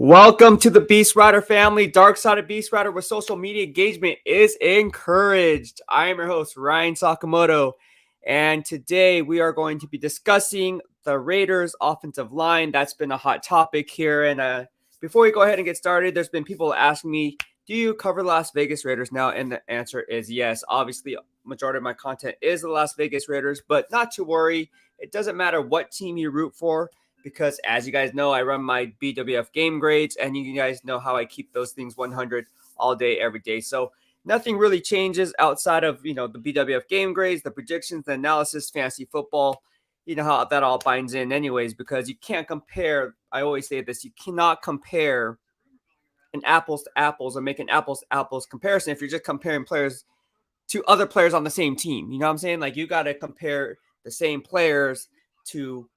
Welcome to the BEASTwriter family, dark side of BEASTwriter, where social media engagement is encouraged. I am your host, Ryan Sakamoto, and today we are going to be discussing the Raiders offensive line. That's been a hot topic here. And before we go ahead and get started, there's been people asking me, do you cover Las Vegas Raiders now? And the answer is yes. Obviously, majority of my content is the Las Vegas Raiders, but not to worry. It doesn't matter what team you root for, because as you guys know, I run my BWF game grades, and you guys know how I keep those things 100 all day, every day. So nothing really changes outside of, the BWF game grades, the predictions, the analysis, fantasy football. You know how that all binds in anyways, because you can't compare. I always say this, you cannot compare an apples to apples or make an apples to apples comparison if you're just comparing players to other players on the same team. You know what I'm saying? Like, you got to compare the same players to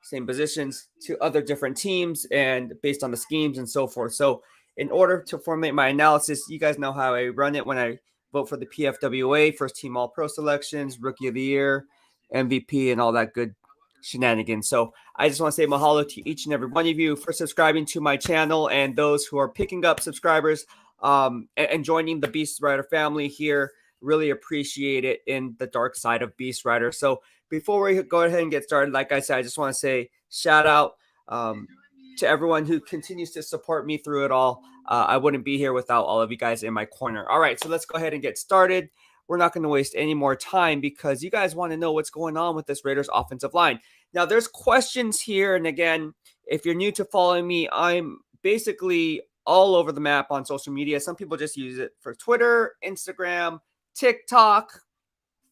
same positions to other different teams and based on the schemes and so forth. So in order to formulate my analysis, you guys know how I run it when I vote for the PFWA, first team all pro selections, rookie of the year, MVP, and all that good shenanigans. So I just want to say mahalo to each and every one of you for subscribing to my channel, and those who are picking up subscribers and joining the BEASTwriter family here. Really appreciate it in the dark side of BEASTwriter. So before we go ahead and get started, like I said, I just want to say shout out to everyone who continues to support me through it all. I wouldn't be here without all of you guys in my corner. All right, so let's go ahead and get started. We're not going to waste any more time because you guys want to know what's going on with this Raiders offensive line. Now, there's questions here. And again, if you're new to following me, I'm basically all over the map on social media. Some people just use it for Twitter, Instagram, TikTok,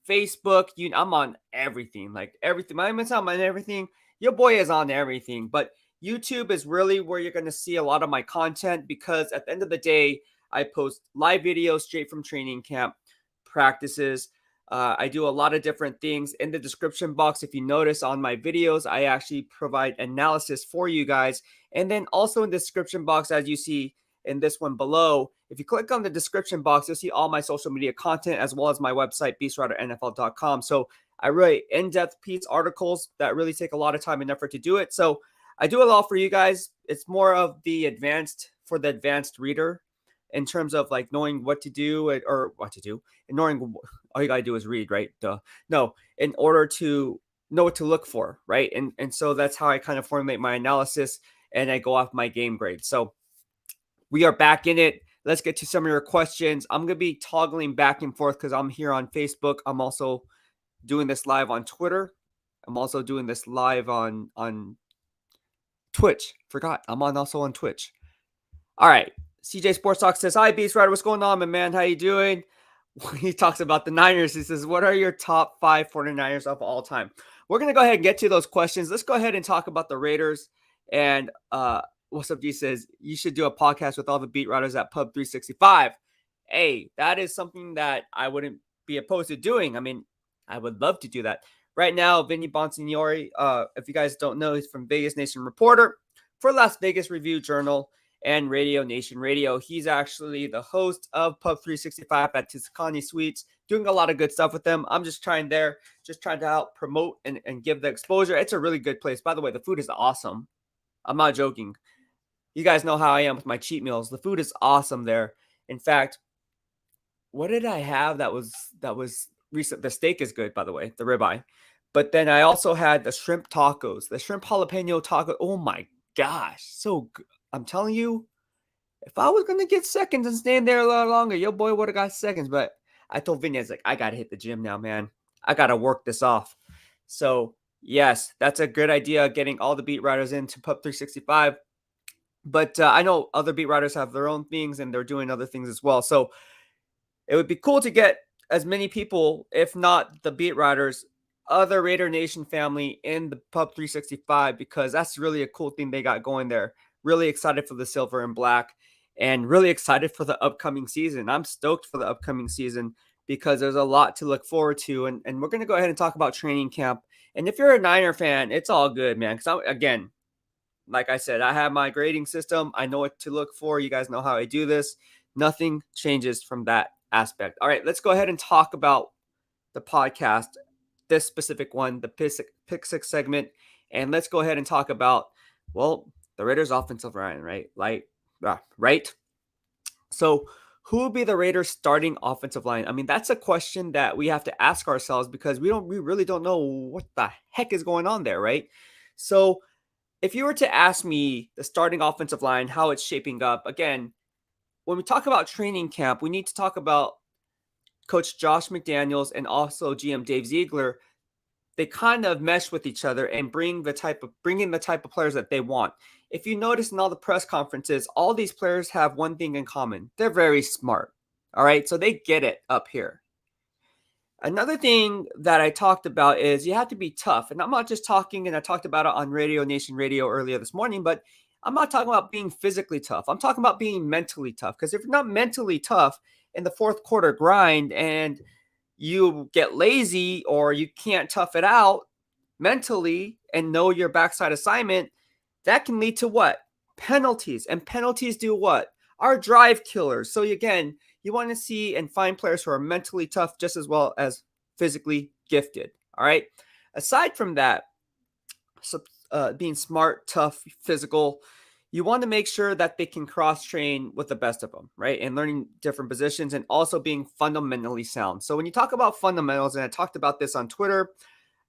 Facebook. I'm on everything, like everything. I'm on everything. Your boy is on everything, but YouTube is really where you're going to see a lot of my content, because at the end of the day, I post live videos straight from training camp, practices. I do a lot of different things in the description box. If you notice on my videos, I actually provide analysis for you guys. And then also in the description box, as you see in this one below, if you click on the description box, you'll see all my social media content as well as my website, beastwriternfl.com. So I write in-depth piece articles that really take a lot of time and effort to do it. So I do it all for you guys. It's more of the advanced reader, in terms of like knowing what to do and knowing all you gotta do is read, right? No, in order to know what to look for, right? And so that's how I kind of formulate my analysis, and I go off my game grade. So we are back in it. Let's get to some of your questions. I'm going to be toggling back and forth because I'm here on Facebook. I'm also doing this live on Twitter. I'm also doing this live on Twitch. Forgot. I'm also on Twitch. All right. CJ Sports Talk says, hi, BEASTwriter. What's going on, my man? How you doing? He talks about the Niners. He says, what are your top 5 49ers of all time? We're going to go ahead and get to those questions. Let's go ahead and talk about the Raiders. And What's Up G says, you should do a podcast with all the beat writers at Pub 365. Hey, that is something that I wouldn't be opposed to doing. I mean, I would love to do that. Right now, Vinny Bonsignori, if you guys don't know, he's from Vegas Nation Reporter for Las Vegas Review Journal and Radio Nation Radio. He's actually the host of Pub 365 at Tiscani Suites, doing a lot of good stuff with them. I'm just trying to help promote and give the exposure. It's a really good place. By the way, the food is awesome. I'm not joking. You guys know how I am with my cheat meals. The food is awesome there. In fact, what did I have that was recent? The steak is good, by the way, the ribeye. But then I also had the shrimp tacos, the shrimp jalapeno taco. Oh my gosh, so good. I'm telling you, if I was going to get seconds and stand there a lot longer, your boy would have got seconds. But I told Vinny, I was like, I got to hit the gym now, man. I got to work this off. So, yes, that's a good idea, getting all the beat writers into Pub 365. But I know other beat writers have their own things, and they're doing other things as well. So it would be cool to get as many people, if not the beat writers, other Raider Nation family in the Pub 365, because that's really a cool thing they got going there. Really excited for the silver and black, and really excited for the upcoming season. I'm stoked for the upcoming season because there's a lot to look forward to. And we're going to go ahead and talk about training camp. And if you're a Niner fan, it's all good, man. Because again, like I said, I have my grading system. I know what to look for. You guys know how I do this. Nothing changes from that aspect. All right, let's go ahead and talk about the podcast, this specific one, the Pick Six segment. And let's go ahead and talk about, well, The Raiders' offensive line, right? Right? So who will be the Raiders' starting offensive line? I mean, that's a question that we have to ask ourselves because we really don't know what the heck is going on there, right? So if you were to ask me the starting offensive line, how it's shaping up, again, when we talk about training camp, we need to talk about Coach Josh McDaniels and also GM Dave Ziegler. They kind of mesh with each other and bring in the type of players that they want. If you notice in all the press conferences, all these players have one thing in common. They're very smart. All right. So they get it up here. Another thing that I talked about is you have to be tough. And I'm not just talking, and I talked about it on Radio Nation Radio earlier this morning, but I'm not talking about being physically tough. I'm talking about being mentally tough. Because if you're not mentally tough in the fourth quarter grind and you get lazy or you can't tough it out mentally and know your backside assignment, that can lead to what? Penalties. And penalties do what? Are drive killers. So again, you want to see and find players who are mentally tough just as well as physically gifted. All right. Aside from that, being smart, tough, physical, you want to make sure that they can cross-train with the best of them, right? And learning different positions and also being fundamentally sound. So when you talk about fundamentals, and I talked about this on Twitter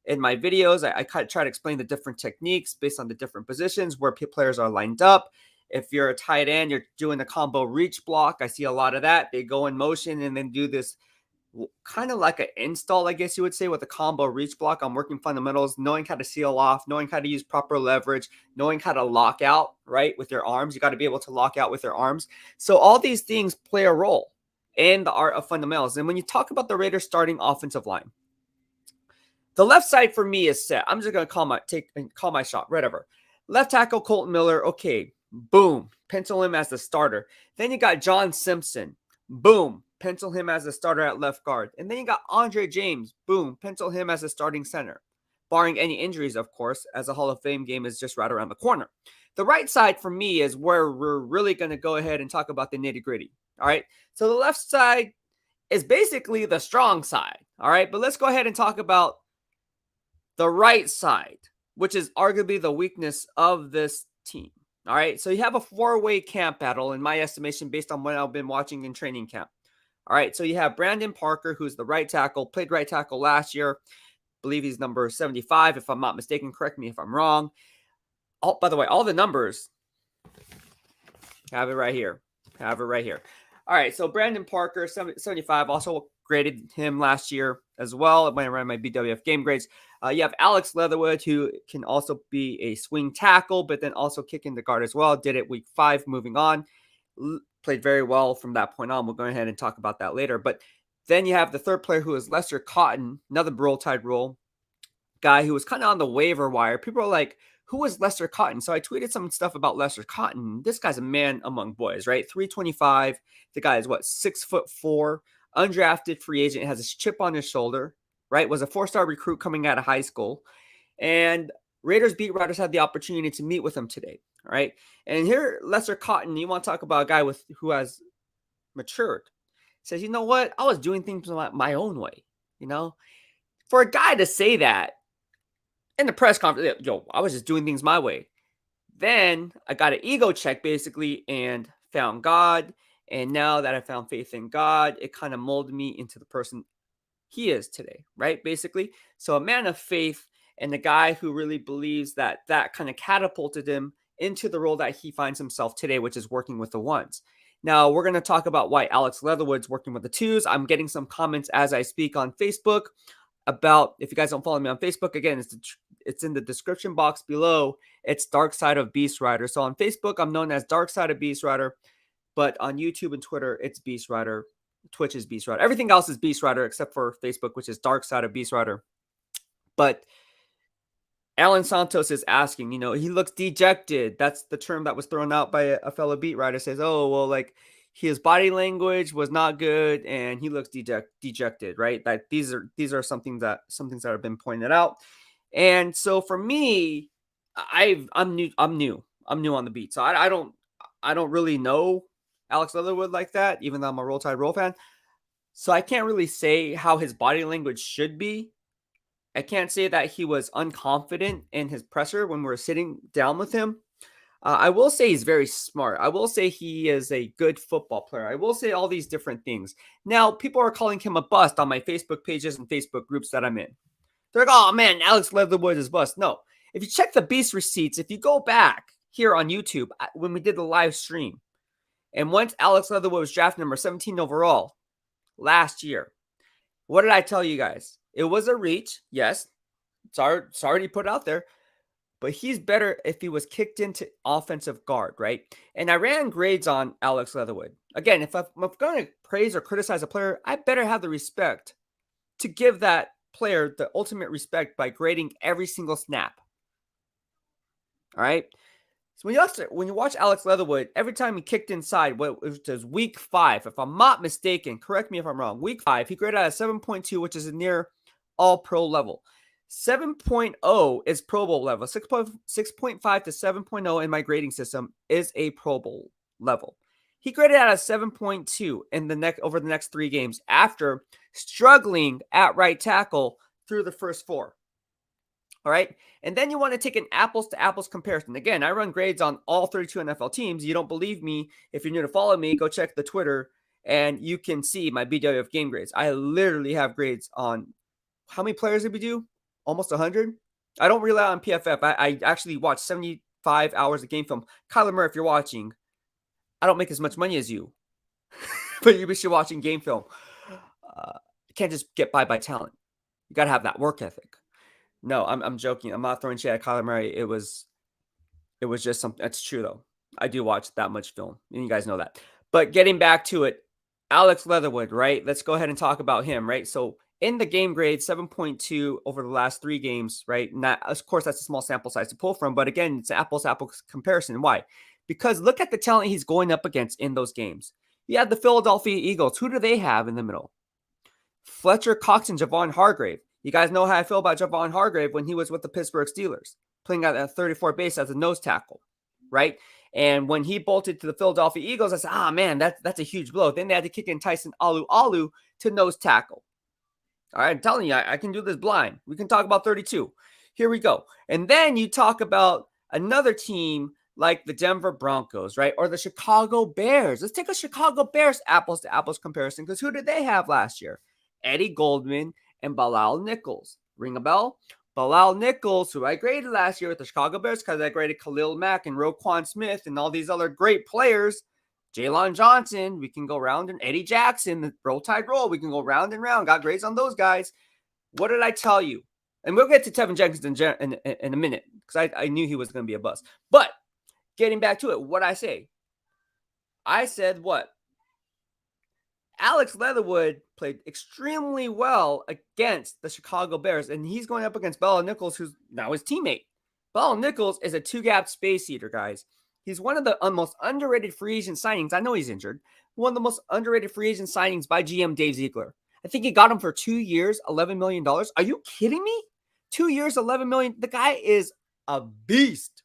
in my videos, I try to explain the different techniques based on the different positions where players are lined up. If you're a tight end, you're doing a combo reach block. I see a lot of that. They go in motion and then do this kind of like an install, I guess you would say, with a combo reach block. I'm working fundamentals, knowing how to seal off, knowing how to use proper leverage, knowing how to lock out, right, with your arms. You got to be able to lock out with your arms. So all these things play a role in the art of fundamentals. And when you talk about the Raiders starting offensive line, the left side for me is set. I'm just going to call my shot, whatever. Left tackle, Kolton Miller. Okay, boom. Pencil him as the starter. Then you got John Simpson. Boom. Pencil him as a starter at left guard. And then you got Andre James. Boom. Pencil him as a starting center. Barring any injuries, of course, as a Hall of Fame game is just right around the corner. The right side for me is where we're really going to go ahead and talk about the nitty gritty. All right. So the left side is basically the strong side. All right. But let's go ahead and talk about the right side, which is arguably the weakness of this team. All right. So you have a four-way camp battle, in my estimation, based on what I've been watching in training camp. All right, so you have Brandon Parker, who's the right tackle, played right tackle last year. I believe he's number 75, if I'm not mistaken. Correct me if I'm wrong. By the way, all the numbers, have it right here. All right, so Brandon Parker, 75, also graded him last year as well when I ran my BWF game grades. You have Alex Leatherwood, who can also be a swing tackle, but then also kick in the guard as well. Did it week 5, moving on. Played very well from that point on. We'll go ahead and talk about that later. But then you have the third player, who is Lester Cotton, another Roll Tide role guy who was kind of on the waiver wire. People are like, who is Lester Cotton? So I tweeted some stuff about Lester Cotton. This guy's a man among boys, right? 325. The guy is 6'4", undrafted free agent, has a chip on his shoulder, right? Was a 4-star recruit coming out of high school. And Raiders beat writers had the opportunity to meet with him today. All right. And here, Lester Cotton, you want to talk about a guy who has matured. Says, you know what? I was doing things my own way. For a guy to say that in the press conference, I was just doing things my way. Then I got an ego check basically and found God. And now that I found faith in God, it kind of molded me into the person he is today, right? Basically. So a man of faith and a guy who really believes that kind of catapulted him into the role that he finds himself today, which is working with the ones. Now, we're going to talk about why Alex Leatherwood's working with the twos. I'm getting some comments as I speak on Facebook about, if you guys don't follow me on Facebook, again, it's in the description box below. It's Dark Side of BEASTwriter. So on Facebook, I'm known as Dark Side of BEASTwriter, but on YouTube and Twitter, it's BEASTwriter. Twitch is BEASTwriter. Everything else is BEASTwriter except for Facebook, which is Dark Side of BEASTwriter. But Alan Santos is asking, he looks dejected. That's the term that was thrown out by a fellow beat writer. Says, oh, well, his body language was not good and he looks dejected, right? That these are some things that have been pointed out. And so for me, I'm new on the beat. So I don't really know Alex Leatherwood like that, even though I'm a Roll Tide Roll fan. So I can't really say how his body language should be. I can't say that he was unconfident in his presser when we were sitting down with him. I will say he's very smart. I will say he is a good football player. I will say all these different things. Now, people are calling him a bust on my Facebook pages and Facebook groups that I'm in. They're like, oh man, Alex Leatherwood is bust. No. If you check the Beast receipts, if you go back here on YouTube when we did the live stream, and once Alex Leatherwood was draft number 17 overall last year, what did I tell you guys? It was a reach. Yes. It's already put out there. But he's better if he was kicked into offensive guard, right? And I ran grades on Alex Leatherwood. Again, if I'm going to praise or criticize a player, I better have the respect to give that player the ultimate respect by grading every single snap. All right? So when you watch Alex Leatherwood, every time he kicked inside, which was week 5, if I'm not mistaken, correct me if I'm wrong, week 5, he graded at a 7.2, which is near all-pro level. 7.0 is Pro Bowl level. 6.5 to 7.0 in my grading system is a Pro Bowl level. He graded at a 7.2 over the next 3 games after struggling at right tackle through the first 4. All right. And then you want to take an apples to apples comparison. Again, I run grades on all 32 NFL teams. You don't believe me? If you're new to follow me, go check the Twitter and you can see my BWF game grades. I literally have grades on how many players did we do? Almost 100. I don't rely on PFF. I actually watch 75 hours of game film. Kyler Murray, if you're watching, I don't make as much money as you, but you should be watching game film. You can't just get by talent. You got to have that work ethic. No, I'm joking. I'm not throwing shade at Kyler Murray. It was just something. That's true, though. I do watch that much film, and you guys know that. But getting back to it, Alex Leatherwood, right? Let's go ahead and talk about him, right? So in the game grade, 7.2 over the last 3 games, right? And that, of course, that's a small sample size to pull from. But again, it's an apples-to-apples comparison. Why? Because look at the talent he's going up against in those games. You have the Philadelphia Eagles. Who do they have in the middle? Fletcher Cox and Javon Hargrave. You guys know how I feel about Javon Hargrave when he was with the Pittsburgh Steelers, playing at a 34 base as a nose tackle, right? And when he bolted to the Philadelphia Eagles, I said, man, that's a huge blow. Then they had to kick in Tyson Alu to nose tackle. All right, I'm telling you, I can do this blind. We can talk about 32. Here we go. And then you talk about another team like the Denver Broncos, right? Or the Chicago Bears. Let's take a Chicago Bears apples to apples comparison, because who did they have last year? Eddie Goldman and Bilal Nichols. Ring a bell? Bilal Nichols, who I graded last year with the Chicago Bears because I graded Khalil Mack and Roquan Smith and all these other great players. Jalen Johnson, we can go round, and Eddie Jackson, the Roll Tide Roll, we can go round and round. Got grades on those guys. What did I tell you? And we'll get to Tevin Jenkins in a minute, because I knew he was going to be a bust. But getting back to it, what I say? I said what? Alex Leatherwood played extremely well against the Chicago Bears, and he's going up against Bilal Nichols, who's now his teammate. Bilal Nichols is a 2-gap space eater, guys. He's one of the most underrated free agent signings. I know he's injured. One of the most underrated free agent signings by GM Dave Ziegler. I think he got him for 2 years, $11 million. Are you kidding me? 2 years, $11 million. The guy is a beast.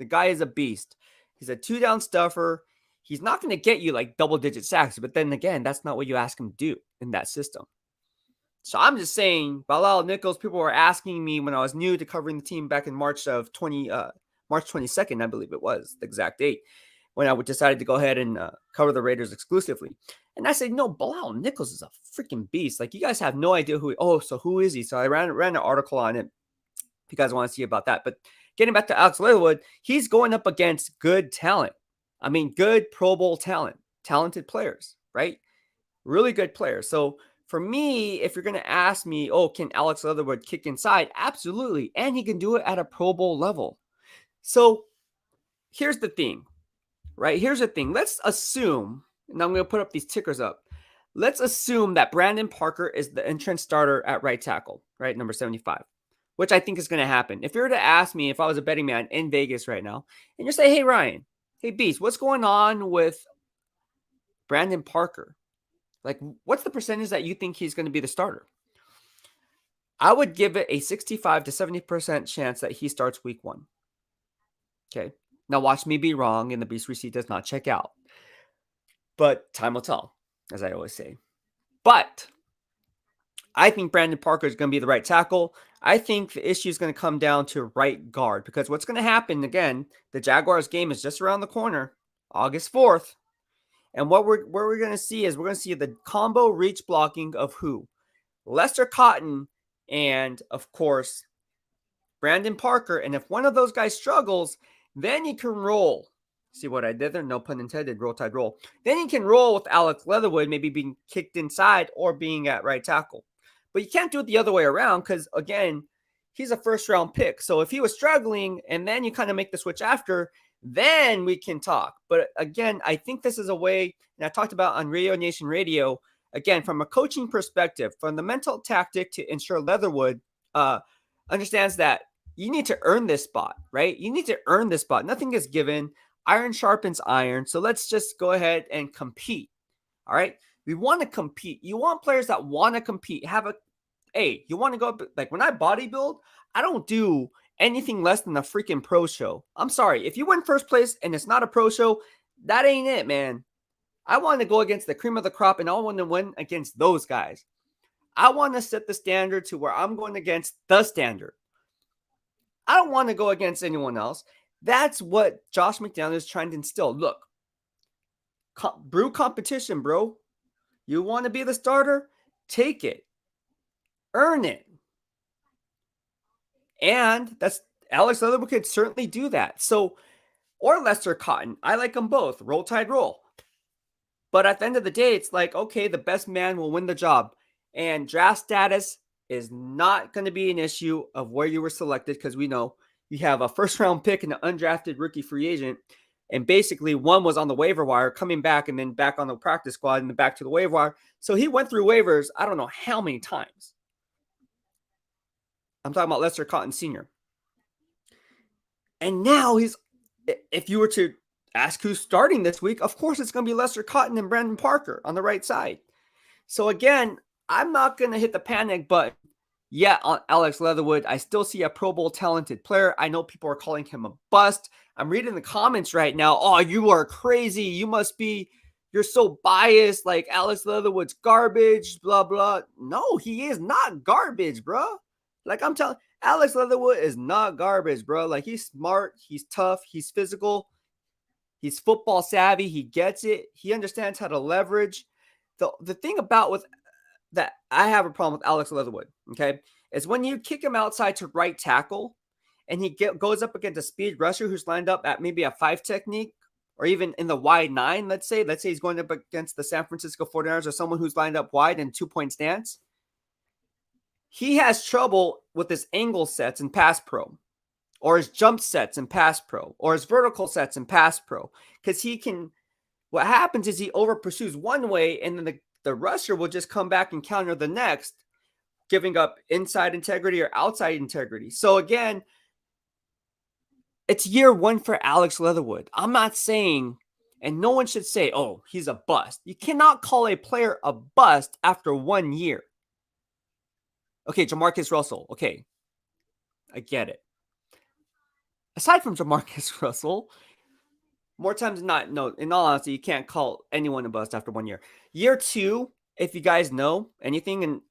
The guy is a beast. He's a 2-down stuffer. He's not going to get you like double-digit sacks, but then again, that's not what you ask him to do in that system. So I'm just saying, Bilal Nichols, people were asking me when I was new to covering the team back in March 22nd, I believe it was the exact date, when I decided to go ahead and cover the Raiders exclusively. And I said, no, Bilal Nichols is a freaking beast. Like, you guys have no idea so who is he? So I ran an article on it if you guys want to see about that. But getting back to Alex Leatherwood, he's going up against good talent. I mean, good Pro Bowl talent, talented players, right? Really good players. So for me, if you're going to ask me, can Alex Leatherwood kick inside? Absolutely. And he can do it at a Pro Bowl level. So here's the thing, right? Here's the thing. Let's assume, and I'm going to put up these tickers up. Let's assume that Brandon Parker is the entrance starter at right tackle, right? Number 75, which I think is going to happen. If you were to ask me if I was a betting man in Vegas right now, and you say, hey, Ryan, hey, Beast, what's going on with Brandon Parker? Like, what's the percentage that you think he's going to be the starter? I would give it a 65 to 70% chance that he starts week 1. Okay. Now watch me be wrong and the Beast receipt does not check out. But time will tell, as I always say. But I think Brandon Parker is going to be the right tackle. I think the issue is going to come down to right guard because what's going to happen, again, the Jaguars game is just around the corner, August 4th. And what we're going to see is we're going to see the combo reach blocking of who? Lester Cotton and, of course, Brandon Parker. And if one of those guys struggles, then you can roll. See what I did there? No pun intended. Roll Tide roll. Then you can roll with Alex Leatherwood, maybe being kicked inside or being at right tackle. But you can't do it the other way around because, again, he's a first-round pick. So if he was struggling and then you kind of make the switch after, then we can talk. But again, I think this is a way, and I talked about on Radio Nation Radio, again, from a coaching perspective, from the mental tactic to ensure Leatherwood understands that you need to earn this spot, right? You need to earn this spot. Nothing is given. Iron sharpens iron. So let's just go ahead and compete. All right. We want to compete. You want players that want to compete. You want to go up. Like when I bodybuild, I don't do anything less than a freaking pro show. I'm sorry. If you win first place and it's not a pro show, that ain't it, man. I want to go against the cream of the crop and I want to win against those guys. I want to set the standard to where I'm going against the standard. I don't want to go against anyone else. That's what Josh McDaniels is trying to instill. Look, brew competition, bro. You want to be the starter? Take it. Earn it. And that's Alex Leatherwood could certainly do that. So, or Lester Cotton. I like them both. Roll Tide roll. But at the end of the day, it's like, okay, the best man will win the job. And draft status is not going to be an issue of where you were selected because we know you have a first-round pick and an undrafted rookie free agent. And basically, one was on the waiver wire, coming back and then back on the practice squad and then back to the waiver wire. So he went through waivers, I don't know how many times. I'm talking about Lester Cotton Sr. And now if you were to ask who's starting this week, of course it's going to be Lester Cotton and Brandon Parker on the right side. So again, I'm not going to hit the panic button yet on Alex Leatherwood. I still see a Pro Bowl talented player. I know people are calling him a bust. I'm reading the comments right now. Oh, you are crazy. You're so biased. Like Alex Leatherwood's garbage, blah, blah. No, he is not garbage, bro. Like I'm telling Alex Leatherwood is not garbage, bro. Like he's smart. He's tough. He's physical. He's football savvy. He gets it. He understands how to leverage. The thing about with that I have a problem with Alex Leatherwood, okay, is when you kick him outside to right tackle and he goes up against a speed rusher who's lined up at maybe a 5 technique or even in the wide 9, let's say he's going up against the San Francisco 49ers or someone who's lined up wide in 2-point stance. He has trouble with his angle sets in pass pro or his jump sets in pass pro or his vertical sets in pass pro because what happens is he over pursues one way and then the rusher will just come back and counter the next, giving up inside integrity or outside integrity. So again, it's year 1 for Alex Leatherwood. I'm not saying, and no one should say, oh, he's a bust. You cannot call a player a bust after 1 year. Okay, Jamarcus Russell. Okay, I get it. Aside from Jamarcus Russell, more times than not, no, in all honesty, you can't call anyone a bust after 1 year. Year 2, if you guys know anything, and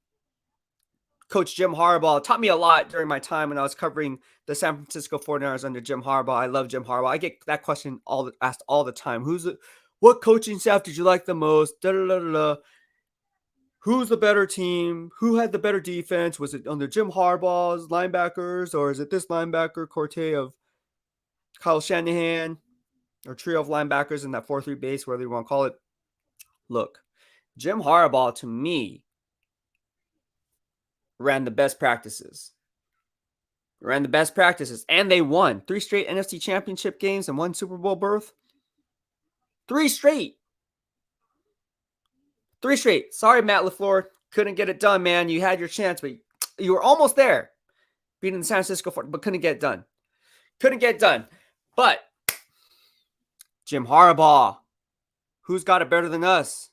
Coach Jim Harbaugh taught me a lot during my time when I was covering the San Francisco 49ers under Jim Harbaugh. I love Jim Harbaugh. I get that question asked all the time. What coaching staff did you like the most? Da, da, da, da, da. Who's the better team? Who had the better defense? Was it under Jim Harbaugh's linebackers, or is it this linebacker corte of Kyle Shanahan? Or trio of linebackers in that 4-3 base, whatever you want to call it. Look, Jim Harbaugh, to me, ran the best practices. And they won 3 straight NFC Championship games and 1 Super Bowl berth. 3 straight. Sorry, Matt LaFleur. Couldn't get it done, man. You had your chance, but you were almost there. Beating the San Francisco 49ers, but couldn't get it done. But Jim Harbaugh, who's got it better than us?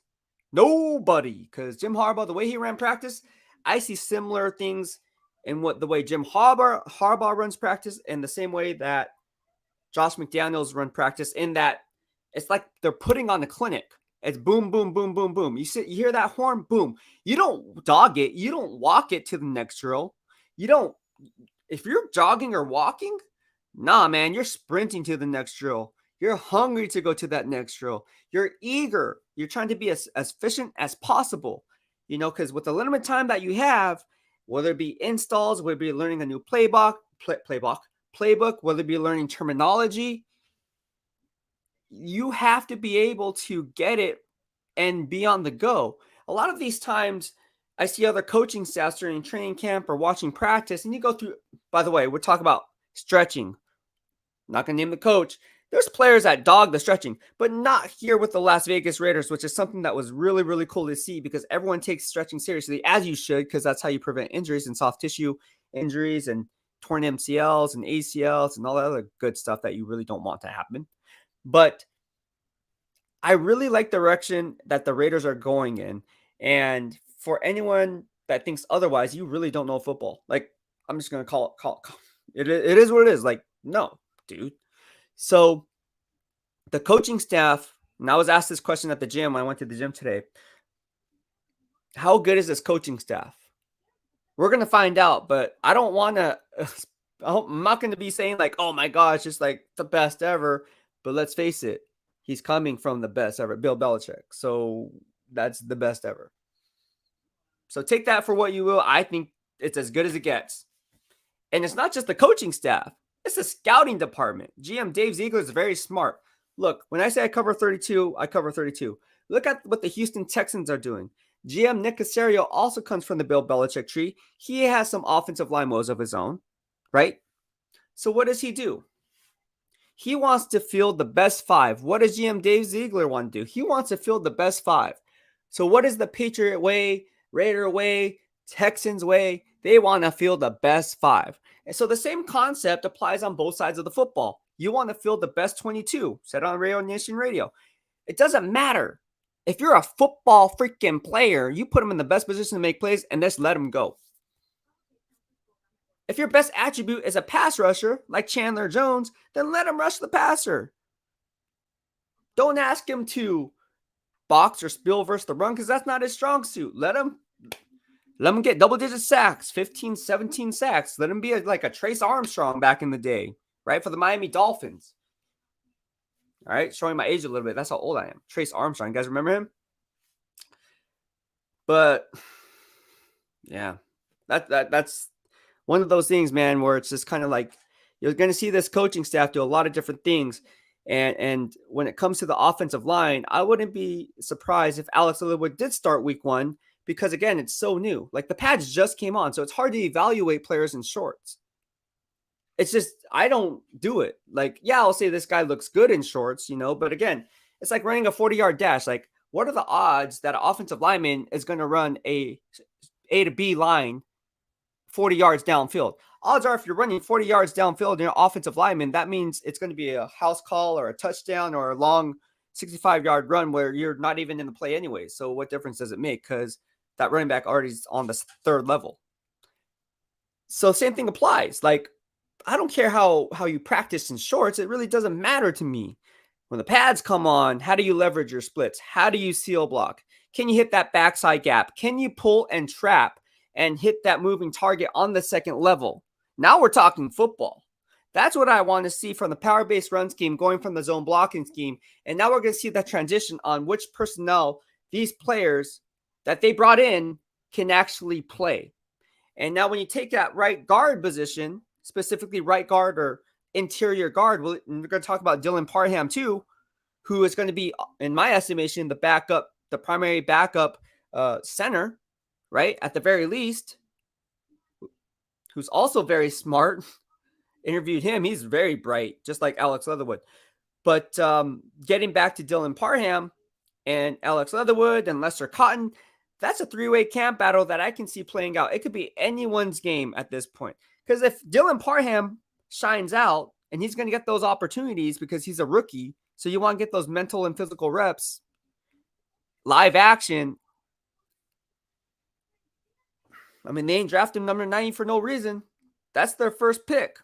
Nobody. Because Jim Harbaugh, the way he ran practice, I see similar things in the way Jim Harbaugh runs practice and the same way that Josh McDaniels run practice, in that it's like they're putting on a clinic. It's boom, boom, boom, boom, boom. You hear that horn, boom. You don't dog it. You don't walk it to the next drill. You don't. If you're jogging or walking, nah, man, you're sprinting to the next drill. You're hungry to go to that next drill. You're eager. You're trying to be as efficient as possible. Because with the limited time that you have, whether it be installs, whether it be learning a new playbook, whether it be learning terminology, you have to be able to get it and be on the go. A lot of these times, I see other coaching staffs during training camp or watching practice, and you go through, by the way, we're talking about stretching. I'm not going to name the coach. There's players that dog the stretching, but not here with the Las Vegas Raiders, which is something that was really, really cool to see because everyone takes stretching seriously, as you should, because that's how you prevent injuries and soft tissue injuries and torn MCLs and ACLs and all that other good stuff that you really don't want to happen. But I really like the direction that the Raiders are going in. And for anyone that thinks otherwise, you really don't know football. Like, I'm just going to call it. It is what it is. Like, no, dude. So the coaching staff, and I was asked this question at the gym when I went to the gym today. How good is this coaching staff? We're going to find out, but I don't want to, I'm not going to be saying like, oh my gosh, it's like the best ever. But let's face it, he's coming from the best ever, Bill Belichick. So that's the best ever. So take that for what you will. I think it's as good as it gets. And it's not just the coaching staff. It's the scouting department. GM Dave Ziegler is very smart. Look, when I say I cover 32, I cover 32. Look at what the Houston Texans are doing. GM Nick Caserio also comes from the Bill Belichick tree. He has some offensive line moves of his own, right? So what does he do? He wants to field the best five. What does GM Dave Ziegler want to do? He wants to field the best five. So what is the Patriot way, Raider way, Texans way? They want to field the best five. And so the same concept applies on both sides of the football. You want to field the best 22, said on Radio Nation Radio. It doesn't matter. If you're a football freaking player, you put them in the best position to make plays and just let them go. If your best attribute is a pass rusher, like Chandler Jones, then let him rush the passer. Don't ask him to box or spill versus the run because that's not his strong suit. Let him get double-digit sacks, 15, 17 sacks. Let him be like a Trace Armstrong back in the day, right, for the Miami Dolphins. All right, showing my age a little bit. That's how old I am. Trace Armstrong. You guys remember him? But, yeah, that's one of those things, man, where it's just kind of like you're going to see this coaching staff do a lot of different things. And when it comes to the offensive line, I wouldn't be surprised if Alex Leatherwood did start week 1 because, again, it's so new. Like the pads just came on, so it's hard to evaluate players in shorts. It's just, I don't do it. Like, yeah, I'll say this guy looks good in shorts, but again, it's like running a 40-yard dash. Like, what are the odds that an offensive lineman is going to run a to B line 40 yards downfield? Odds are if you're running 40 yards downfield and you're an offensive lineman, that means it's going to be a house call or a touchdown or a long 65-yard run where you're not even in the play anyway. So what difference does it make? Because that running back already is on the third level. So same thing applies. Like, I don't care how you practice in shorts. It really doesn't matter to me. When the pads come on, how do you leverage your splits? How do you seal block? Can you hit that backside gap? Can you pull and trap and hit that moving target on the second level? Now we're talking football. That's what I want to see from the power-based run scheme going from the zone blocking scheme. And now we're going to see that transition on which personnel these players that they brought in can actually play. And now when you take that right guard position, specifically right guard or interior guard, we're going to talk about Dylan Parham too, who is going to be, in my estimation, the primary backup center, right? At the very least, who's also very smart. Interviewed him. He's very bright, just like Alex Leatherwood. But getting back to Dylan Parham and Alex Leatherwood and Lester Cotton, that's a three-way camp battle that I can see playing out. It could be anyone's game at this point. Because if Dylan Parham shines out, and he's going to get those opportunities because he's a rookie, so you want to get those mental and physical reps, live action. I mean, they ain't drafted number 90 for no reason. That's their first pick.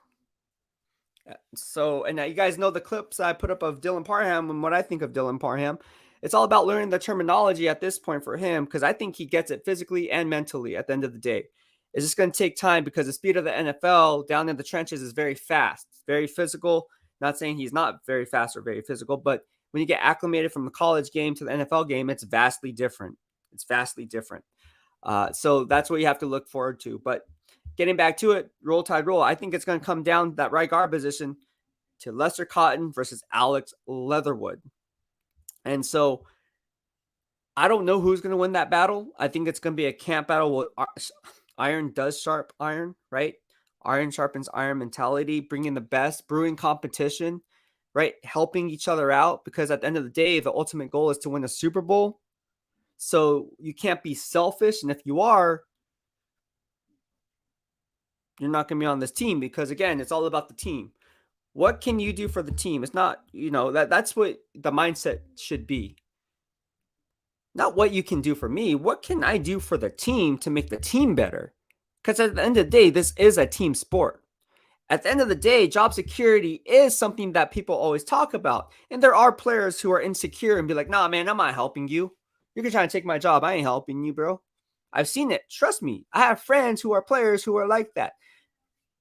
So, and now you guys know the clips I put up of Dylan Parham and what I think of Dylan Parham. it's all about learning the terminology at this point for him, because I think he gets it physically and mentally at the end of the day. It's just going to take time because the speed of the NFL down in the trenches is very fast, very physical. Not saying he's not very fast or very physical, but when you get acclimated from the college game to the NFL game, it's vastly different. It's vastly different. So that's what you have to look forward to. But getting back to it, roll tide roll. I think it's going to come down that right guard position to Lester Cotton versus Alex Leatherwood. And so I don't know who's going to win that battle. I think it's going to be a camp battle. Iron does sharp iron, right? Iron sharpens iron mentality, bringing the best, brewing competition, right? Helping each other out, because at the end of the day, the ultimate goal is to win a Super Bowl. So you can't be selfish. And if you are, you're not going to be on this team, because again, it's all about the team. What can you do for the team? It's not, that's what the mindset should be. Not what you can do for me. What can I do for the team to make the team better? Because at the end of the day, this is a team sport. At the end of the day, job security is something that people always talk about. And there are players who are insecure and be like, nah, man, I'm not helping you. You're trying to take my job. I ain't helping you, bro. I've seen it. Trust me. I have friends who are players who are like that.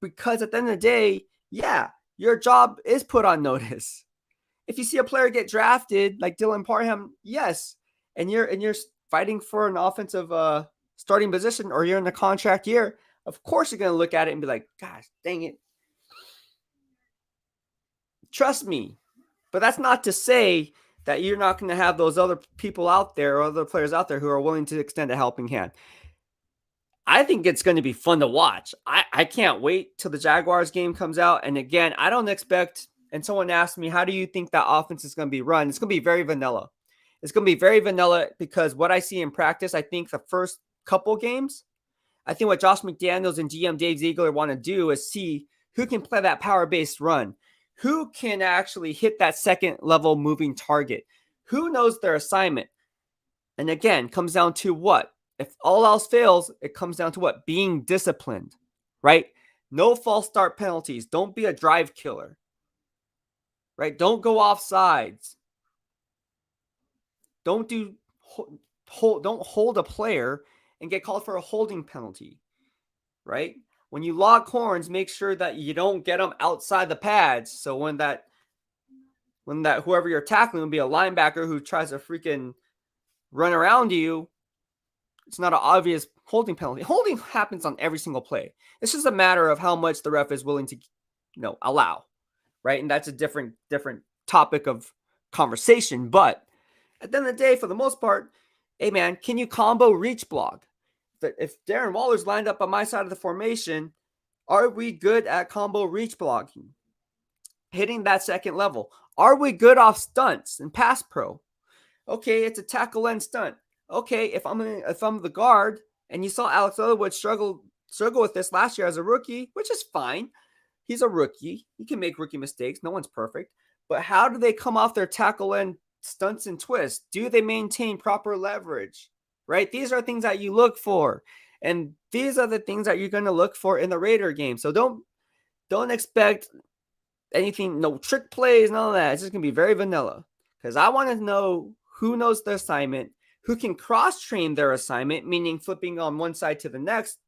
Because at the end of the day, yeah, your job is put on notice. If you see a player get drafted like Dylan Parham, yes, and you're fighting for an offensive starting position, or you're in a contract year, of course you're going to look at it and be like, gosh, dang it. Trust me. But that's not to say that you're not going to have those other people out there, or other players out there, who are willing to extend a helping hand. I think it's going to be fun to watch. I can't wait till the Jaguars game comes out. And again, I don't expect, and someone asked me, how do you think that offense is going to be run? It's going to be very vanilla. It's going to be very vanilla, because what I see in practice, I think the first couple games, I think what Josh McDaniels and GM Dave Ziegler want to do is see who can play that power-based run, who can actually hit that second level moving target, who knows their assignment. And again, comes down to what? If all else fails, it comes down to what? Being disciplined, right? No false start penalties. Don't be a drive killer, right? Don't go off sides. Don't hold a player and get called for a holding penalty, right? When you lock horns, make sure that you don't get them outside the pads. So when that whoever you're tackling will be a linebacker who tries to freaking run around you, it's not an obvious holding penalty. Holding happens on every single play. It's just a matter of how much the ref is willing to, allow, right? And that's a different topic of conversation. But at the end of the day, for the most part, hey man, can you combo reach block? If Darren Waller's lined up on my side of the formation, are we good at combo reach blocking? Hitting that second level. Are we good off stunts and pass pro? Okay, it's a tackle and stunt. Okay, if I'm the guard, and you saw Alex Leatherwood struggle with this last year as a rookie, which is fine. He's a rookie. He can make rookie mistakes. No one's perfect. But how do they come off their tackle and stunts and twists? Do they maintain proper leverage? Right? These are things that you look for. And these are the things that you're going to look for in the Raider game. So don't expect anything, no trick plays, none of that. It's just going to be very vanilla. Because I want to know who knows the assignment, who can cross-train their assignment, meaning flipping on one side to the next.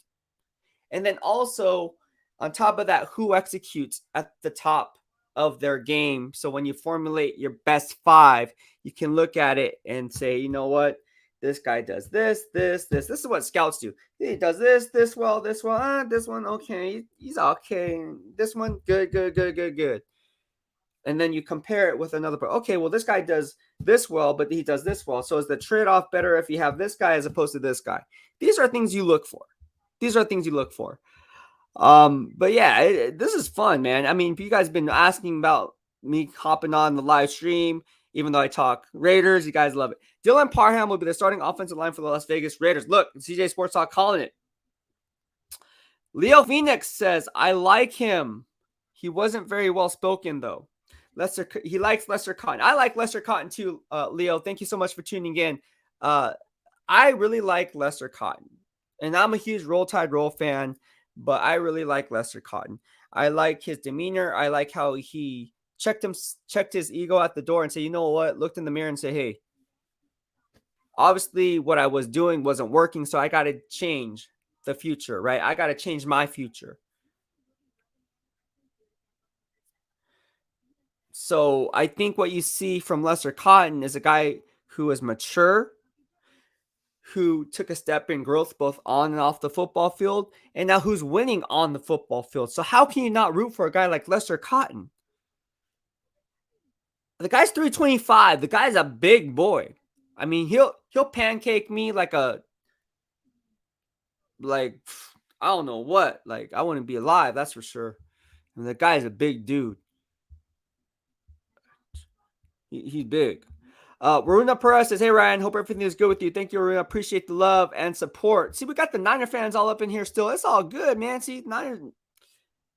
And then also, on top of that, who executes at the top of their game. So when you formulate your best five, you can look at it and say, you know what? This guy does this. This is what scouts do. He does this well, this one, okay. He's okay. This one, good. And then you compare it with another. Okay, well, this guy does this well, but he does this well. So is the trade-off better if you have this guy as opposed to this guy? These are things you look for. But yeah, this is fun, man. I mean, you guys have been asking about me hopping on the live stream, even though I talk Raiders. You guys love it. Dylan Parham will be the starting offensive line for the Las Vegas Raiders. Look, CJ Sports Talk calling it. Leo Phoenix says, I like him. He wasn't very well spoken, though. He likes Lester Cotton. I like Lester Cotton too, Leo. Thank you so much for tuning in. I really like Lester Cotton, and I'm a huge Roll Tide Roll fan, but I really like Lester Cotton. I like his demeanor. I like how he checked his ego at the door and said, you know what? Looked in the mirror and said, hey, obviously what I was doing wasn't working, so I got to change the future, right? I got to change my future. So I think what you see from Lester Cotton is a guy who is mature, who took a step in growth both on and off the football field, and now who's winning on the football field. So how can you not root for a guy like Lester Cotton? The guy's 325. The guy's a big boy. I mean, he'll pancake me like I don't know what. Like, I wouldn't be alive, that's for sure. And the guy's a big dude. He's big. Runa Perez says, "Hey Ryan, hope everything is good with you. Thank you, Runa. Appreciate the love and support." See, we got the Niner fans all up in here still. It's all good, man. See, Niners.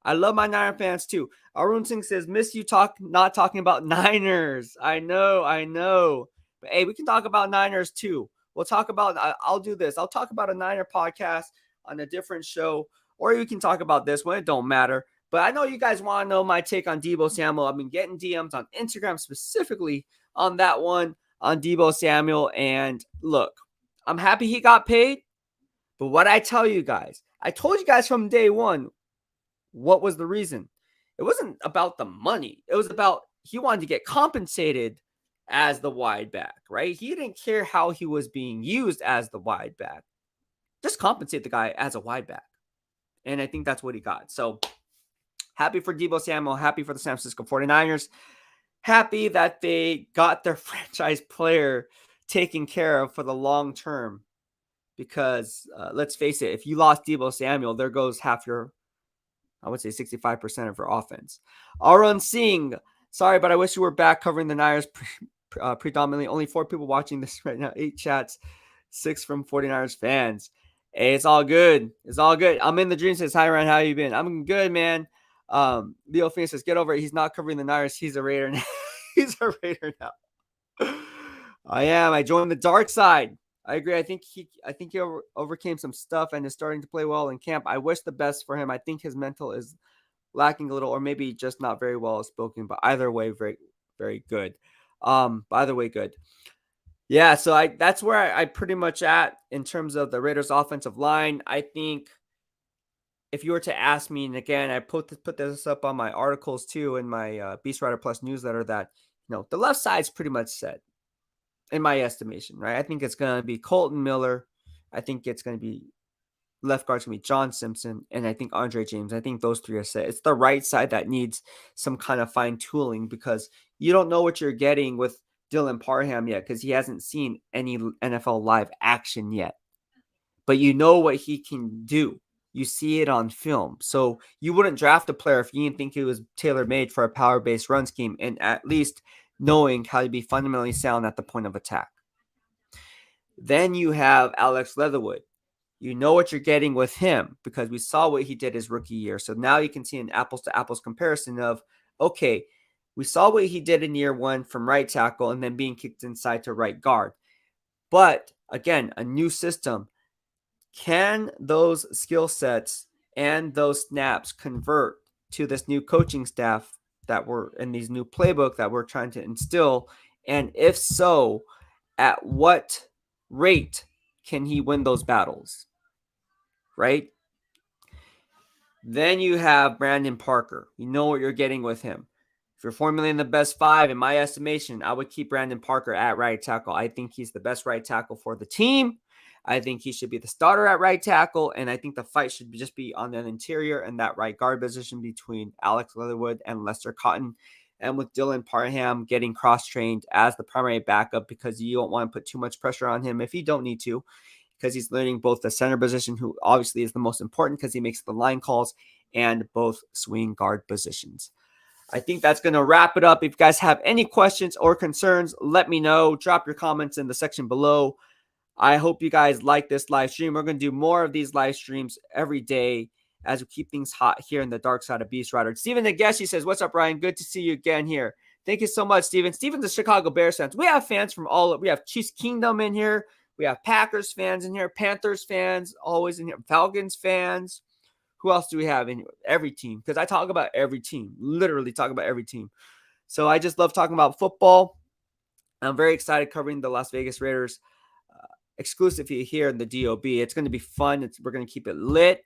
I love my Niner fans too. Arun Singh says, "Miss you not talking about Niners." I know. But hey, we can talk about Niners too. We'll talk about. I'll do this. I'll talk about a Niner podcast on a different show, or you can talk about this one. It don't matter. But I know you guys want to know my take on Deebo Samuel. I've been getting DMs on Instagram specifically on that one on Deebo Samuel. And look, I'm happy he got paid. But what I tell you guys, I told you guys from day one, what was the reason? It wasn't about the money. It was about he wanted to get compensated as the wide back, right? He didn't care how he was being used as the wide back. Just compensate the guy as a wide back. And I think that's what he got. So happy for Deebo Samuel. Happy for the San Francisco 49ers. Happy that they got their franchise player taken care of for the long term. Because let's face it, if you lost Deebo Samuel, there goes half your, I would say 65% of your offense. Arun Singh, sorry, but I wish you were back covering the Niners predominantly. Only 4 people watching this right now. 8 chats, 6 from 49ers fans. Hey, it's all good. It's all good. I'm in the dream. Says, "Hi, Ryan. How you been?" I'm good, man. Leo Phoenix says, "Get over it. He's not covering the Niners. He's a Raider now." He's a Raider now. I am. I joined the dark side. I agree. I think he overcame some stuff and is starting to play well in camp. I wish the best for him. I think his mental is lacking a little, or maybe just not very well spoken. But either way, very, very good. Either way, good. Yeah. So that's where I pretty much at in terms of the Raiders' offensive line. I think if you were to ask me, and again, I put this up on my articles too in my BEASTwriter Plus newsletter, that the left side's pretty much set in my estimation, right? I think it's going to be Kolton Miller. I think it's going to be left guard's going to be John Simpson, and I think Andre James. I think those 3 are set. It's the right side that needs some kind of fine tooling because you don't know what you're getting with Dylan Parham yet because he hasn't seen any NFL live action yet. But you know what he can do. You see it on film. So you wouldn't draft a player if you didn't think he was tailor-made for a power-based run scheme, and at least knowing how to be fundamentally sound at the point of attack. Then you have Alex Leatherwood. You know what you're getting with him because we saw what he did his rookie year. So now you can see an apples-to-apples comparison of, okay, we saw what he did in year 1 from right tackle and then being kicked inside to right guard. But, again, a new system. Can those skill sets and those snaps convert to this new coaching staff that we're in, these new playbook that we're trying to instill? And if so, at what rate can he win those battles? Right? Then you have Brandon Parker. You know what you're getting with him. If you're formulating the best 5, in my estimation, I would keep Brandon Parker at right tackle. I think he's the best right tackle for the team. I think he should be the starter at right tackle, and I think the fight should just be on the interior and that right guard position between Alex Leatherwood and Lester Cotton, and with Dylan Parham getting cross-trained as the primary backup because you don't want to put too much pressure on him if you don't need to, because he's learning both the center position, who obviously is the most important because he makes the line calls, and both swing guard positions. I think that's going to wrap it up. If you guys have any questions or concerns, let me know. Drop your comments in the section below. I hope you guys like this live stream. We're going to do more of these live streams every day as we keep things hot here in the dark side of BEASTwriter. Steven Nagashi says, "What's up, Ryan? Good to see you again here." Thank you so much, Steven. Steven's a Chicago Bears fan. We have fans from we have Chiefs Kingdom in here. We have Packers fans in here, Panthers fans always in here, Falcons fans. Who else do we have in here? Every team, because I talk about every team, literally talk about every team. So I just love talking about football. I'm very excited covering the Las Vegas Raiders. exclusively here in the DOB. It's going to be fun. We're going to keep it lit.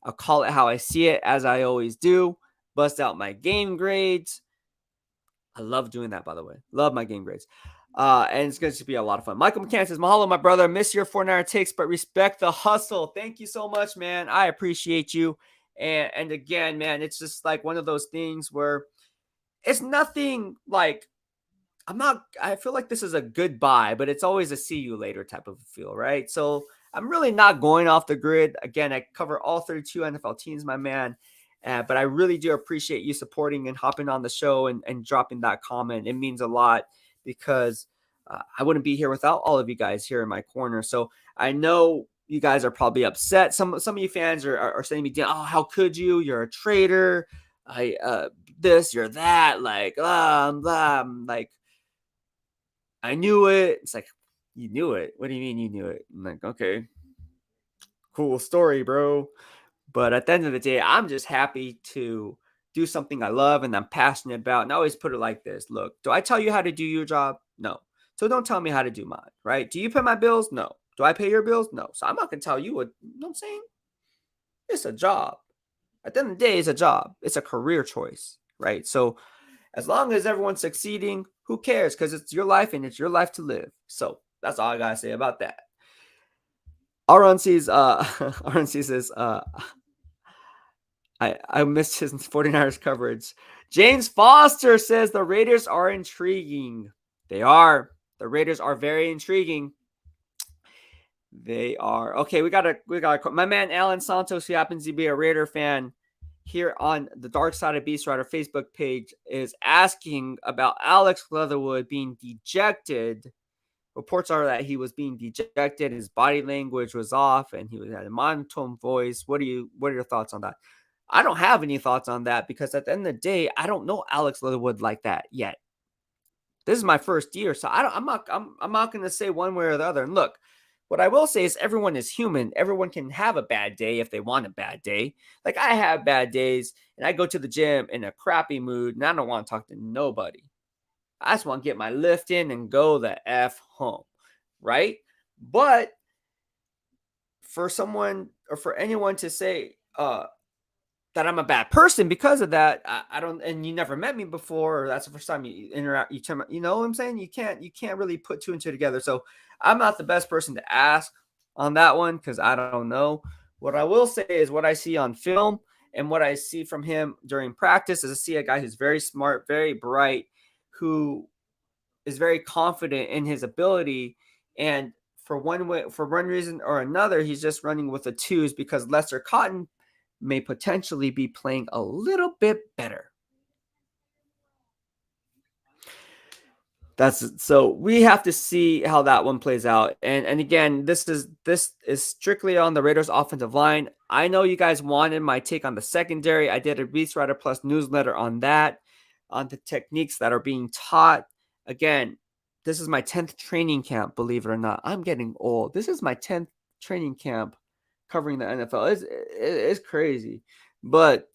I'll call it how I see it, as I always do. Bust out my game grades. I love doing that, by the way. Love my game grades. And it's going to be a lot of fun. Michael McCann says, mahalo, my brother. Miss your 49er takes, but respect the hustle. Thank you so much, man. I appreciate you. And again, man, it's just like one of those things where it's nothing like I feel like this is a goodbye, but it's always a see you later type of feel, right? So I'm really not going off the grid. Again, I cover all 32 NFL teams, my man. But I really do appreciate you supporting and hopping on the show and dropping that comment. It means a lot because I wouldn't be here without all of you guys here in my corner. So I know you guys are probably upset. Some of you fans are saying to me, oh, how could you? You're a traitor. This, you're that. Like, blah, blah. Like, I knew it. It's like, you knew it. What do you mean you knew it? I'm like, okay, cool story, bro. But at the end of the day, I'm just happy to do something I love and I'm passionate about. And I always put it like this. Look, do I tell you how to do your job? No. So don't tell me how to do mine, right? Do you pay my bills? No. Do I pay your bills? No. So I'm not going to tell you what, you know what I'm saying? It's a job. At the end of the day, it's a job. It's a career choice, right? So as long as everyone's succeeding, who cares? Because it's your life and it's your life to live. So that's all I got to say about that. RNC says, I missed his 49ers coverage. James Foster says the Raiders are intriguing. They are. The Raiders are very intriguing. They are. Okay, we got my man Alan Santos, who happens to be a Raider fan here on the Dark Side of BEASTwriter Facebook page, is asking about Alex Leatherwood being dejected. Reports are that he was being dejected, his body language was off, and he had a monotone voice. What are your thoughts on that? I don't have any thoughts on that because at the end of the day, I don't know Alex Leatherwood like that yet. This is my first year, so I'm not going to say one way or the other. And look, what I will say is everyone is human. Everyone can have a bad day if they want a bad day. Like I have bad days, and I go to the gym in a crappy mood, and I don't want to talk to nobody. I just want to get my lift in and go the F home, right? But for someone or for anyone to say that I'm a bad person because of that, I don't, and you never met me before, or that's the first time you interact, you know what I'm saying? You can't really put two and two together. So I'm not the best person to ask on that one because I don't know. What I will say is what I see on film and what I see from him during practice is I see a guy who's very smart, very bright, who is very confident in his ability. And for one reason or another, he's just running with the twos because Lester Cotton may potentially be playing a little bit better. So we have to see how that one plays out. And again, this is strictly on the Raiders offensive line. I know you guys wanted my take on the secondary. I did a BEASTwriter Plus newsletter on that, on the techniques that are being taught. Again, this is my 10th training camp, believe it or not. I'm getting old. This is my 10th training camp covering the NFL. It's crazy. But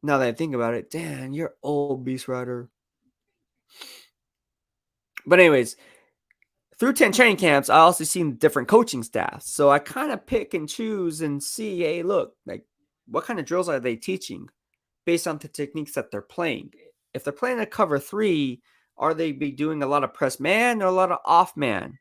now that I think about it, damn, you're old, BEASTwriter. But anyways, through 10 training camps, I also seen different coaching staffs. So I kind of pick and choose and see, hey, look, like what kind of drills are they teaching based on the techniques that they're playing? If they're playing a cover 3, are they be doing a lot of press man or a lot of off man,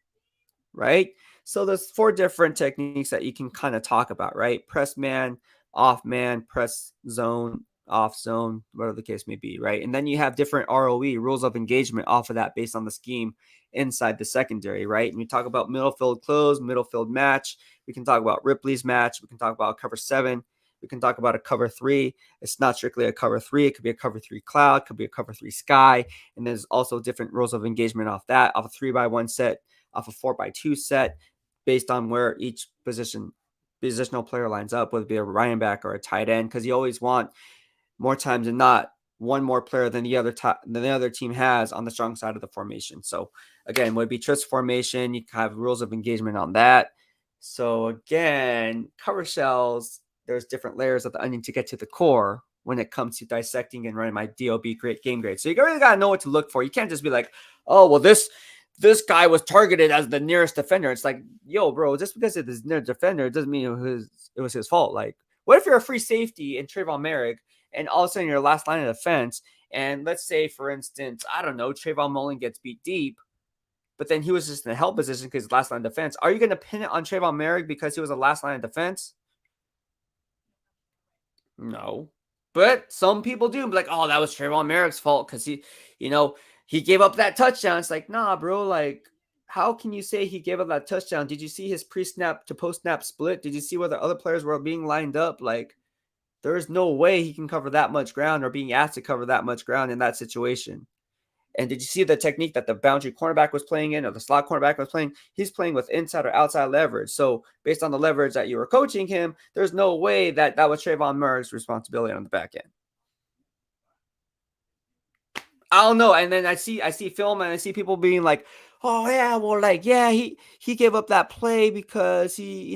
right? So there's 4 different techniques that you can kind of talk about, right? Press man, off man, press zone, off zone, whatever the case may be, right? And then you have different ROE, rules of engagement, off of that based on the scheme inside the secondary, right? And we talk about middle field close, middle field match. We can talk about Ripley's match. We can talk about cover 7. We can talk about a cover 3. It's not strictly a cover 3. It could be a cover 3 cloud, could be a cover 3 sky. And there's also different rules of engagement off that, off a 3x1 set, off a 4x2 set, based on where each positional player lines up, whether it be a running back or a tight end, because you always want more times than not one more player than the other team has on the strong side of the formation. So again, would be twist formation. You have rules of engagement on that. So again, cover shells, there's different layers of the onion to get to the core when it comes to dissecting and running my DOB great game grade. So you really got to know what to look for. You can't just be like, oh, well, this this guy was targeted as the nearest defender. It's like, yo, bro, just because it is near defender, it doesn't mean it was his fault. Like, what if you're a free safety in Trayvon Martin and all of a sudden your last line of defense, and let's say, for instance, I don't know, Trayvon Mullen gets beat deep, but then he was just in a help position because last line of defense. Are you going to pin it on Trayvon Martin because he was a last line of defense? No. But some people do. Like, oh, that was Trayvon Martin's fault because he gave up that touchdown. It's like, nah, bro. Like, how can you say he gave up that touchdown? Did you see his pre-snap to post-snap split? Did you see where the other players were being lined up? Like, there's no way he can cover that much ground or being asked to cover that much ground in that situation. And did you see the technique that the boundary cornerback was playing in or the slot cornerback was playing? He's playing with inside or outside leverage. So based on the leverage that you were coaching him, there's no way that was Trayvon Martin's responsibility on the back end. I don't know. And then I see film and I see people being like, oh yeah, well, like, yeah, he gave up that play because he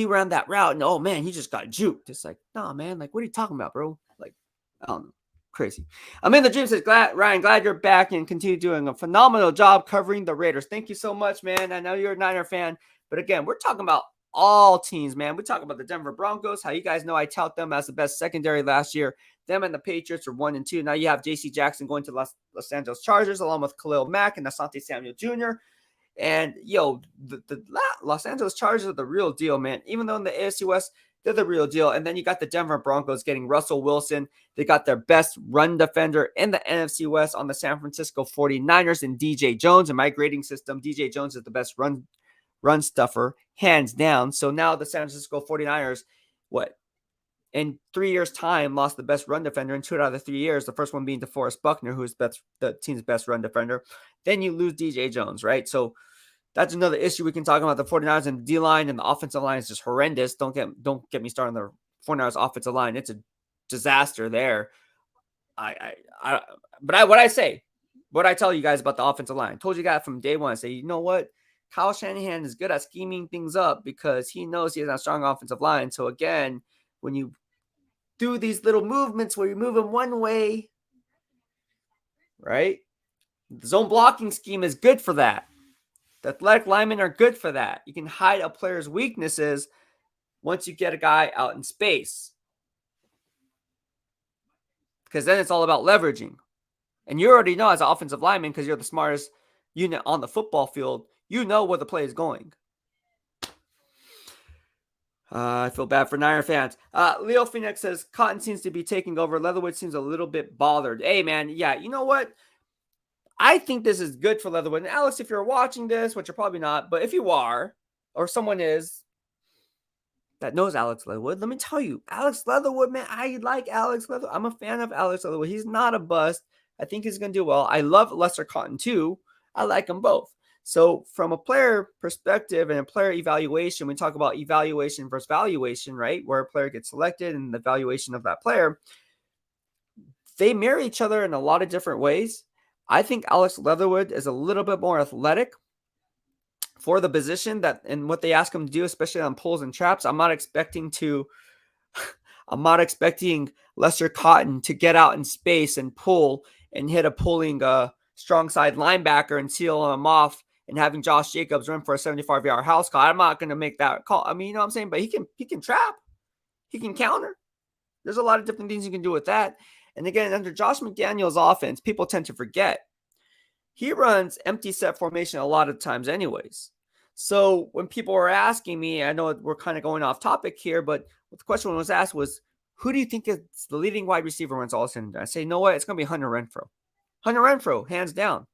ran that route. And oh man, he just got juked. It's like, nah, man, like, what are you talking about, bro? Like, I don't know. Crazy. I'm in the dream. Says, Ryan, glad you're back and continue doing a phenomenal job covering the Raiders. Thank you so much, man. I know you're a Niner fan, but again, we're talking about all teams, man. We talk about the Denver Broncos. How you guys know I tout them as the best secondary last year. Them and the Patriots are 1 and 2. Now you have J.C. Jackson going to Los Angeles Chargers along with Khalil Mack and Asante Samuel Jr. And the Los Angeles Chargers are the real deal, man. Even though in the AFC West, they're the real deal. And then you got the Denver Broncos getting Russell Wilson. They got their best run defender in the NFC West on the San Francisco 49ers and DJ Jones. In my grading system, DJ Jones is the best run stuffer, hands down. So now the San Francisco 49ers, in 3 years' time, lost the best run defender in 2 out of the 3 years. The first one being DeForest Buckner, who is the team's best run defender. Then you lose DJ Jones, right? So that's another issue we can talk about. The 49ers and the D-line and the offensive line is just horrendous. Don't get me started on the 49ers offensive line. It's a disaster there. What I tell you guys about the offensive line, I told you guys from day one, I say, you know what? Kyle Shanahan is good at scheming things up because he knows he has a strong offensive line. So again, when you do these little movements where you move him one way, right? The zone blocking scheme is good for that. The athletic linemen are good for that. You can hide a player's weaknesses once you get a guy out in space. Because then it's all about leveraging. And you already know as an offensive lineman, because you're the smartest unit on the football field, you know where the play is going. I feel bad for Niner fans. Leo Phoenix says, Cotton seems to be taking over. Leatherwood seems a little bit bothered. Hey, man, yeah, you know what? I think this is good for Leatherwood. And Alex, if you're watching this, which you're probably not, but if you are, or someone is that knows Alex Leatherwood, let me tell you, Alex Leatherwood, man, I like Alex Leatherwood. I'm a fan of Alex Leatherwood. He's not a bust. I think he's going to do well. I love Lester Cotton too. I like them both. So from a player perspective and a player evaluation, we talk about evaluation versus valuation, right? Where a player gets selected and the valuation of that player. They marry each other in a lot of different ways. I think Alex Leatherwood is a little bit more athletic for the position that and what they ask him to do, especially on pulls and traps. I'm not expecting Lester Cotton to get out in space and pull and hit a pulling strong side linebacker and seal him off and having Josh Jacobs run for a 75-yard house call. I'm not going to make that call. I mean, you know what I'm saying? But he can trap. He can counter. There's a lot of different things you can do with that. And again, under Josh McDaniels' offense, people tend to forget. He runs empty set formation a lot of times anyways. So when people are asking me, I know we're kind of going off topic here, but the question was asked was, who do you think is the leading wide receiver once all is said and done? I say, you know what? It's going to be Hunter Renfrow. Hunter Renfrow, hands down.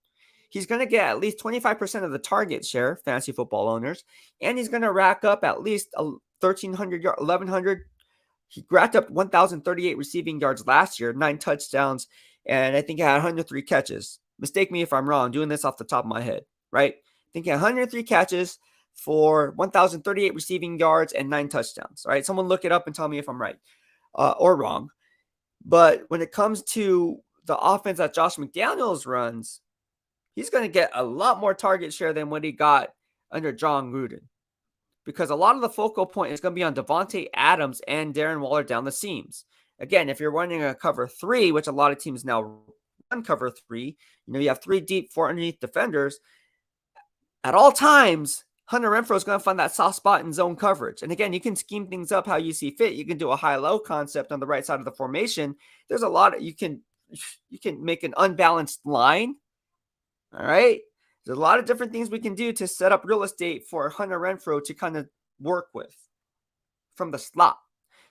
He's going to get at least 25% of the target share, fantasy football owners, and he's going to rack up at least 1,300, 1,100. He racked up 1,038 receiving yards last year, 9 touchdowns, and I think he had 103 catches. Mistake me if I'm wrong, doing this off the top of my head, right? I think he had 103 catches for 1,038 receiving yards and 9 touchdowns, right? Someone look it up and tell me if I'm right or wrong. But when it comes to the offense that Josh McDaniels runs, he's going to get a lot more target share than what he got under John Gruden. Because a lot of the focal point is going to be on Devontae Adams and Darren Waller down the seams. Again, if you're running a cover 3, which a lot of teams now run cover 3, you have 3 deep, 4 underneath defenders, at all times, Hunter Renfrow is going to find that soft spot in zone coverage. And again, you can scheme things up how you see fit. You can do a high-low concept on the right side of the formation. There's a lot of, you can make an unbalanced line. All right. There's a lot of different things we can do to set up real estate for Hunter Renfrow to kind of work with from the slot.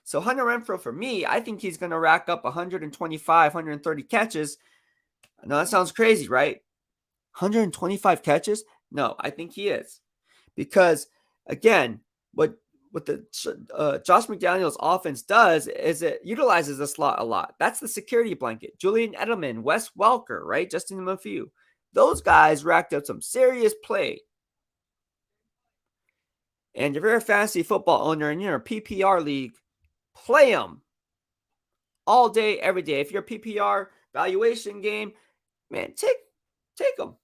So Hunter Renfrow, for me, I think he's going to rack up 125, 130 catches. I know that sounds crazy, right? 125 catches? No, I think he is. Because, again, what the Josh McDaniels offense does is it utilizes the slot a lot. That's the security blanket. Julian Edelman, Wes Welker, right? Just to name a few. Those guys racked up some serious play. And if you're a fantasy football owner and you're in a PPR league, play them all day, every day. If you're a PPR valuation game, man, take them.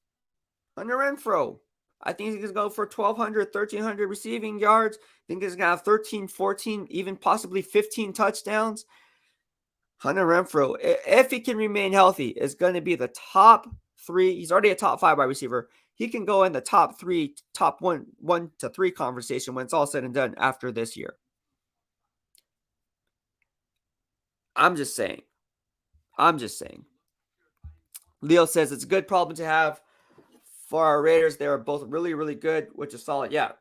Hunter Renfrow. I think he's going to go for 1,200, 1,300 receiving yards. I think he's going to have 13, 14, even possibly 15 touchdowns. Hunter Renfrow, if he can remain healthy, is going to be the top 3. He's already a top 5 wide receiver. He can go in the top 3, top 1 to 3 conversation when it's all said and done after this year. I'm just saying. Leo says it's a good problem to have for our Raiders. They are both really, really good, which is solid. Yeah.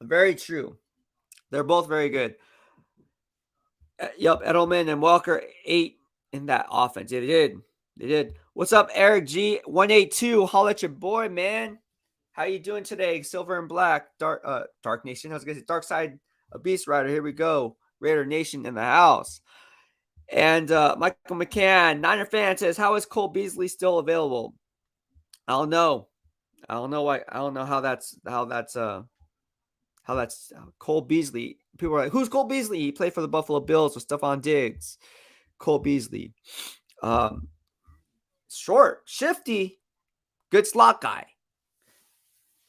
Very true. They're both very good. Yep, Edelman and Welker, 8 in that offense. Yeah, they did. What's up, Eric G? 182. Holla at your boy, man. How you doing today? Silver and Black, Dark Nation. I was gonna say Dark Side of BEASTwriter. Here we go. Raider Nation in the house. And Michael McCann, Niner fan, says, how is Cole Beasley still available? I don't know why. I don't know how that's Cole Beasley. People are like, who's Cole Beasley? He played for the Buffalo Bills with Stephon Diggs. Cole Beasley. Short, shifty, good slot guy.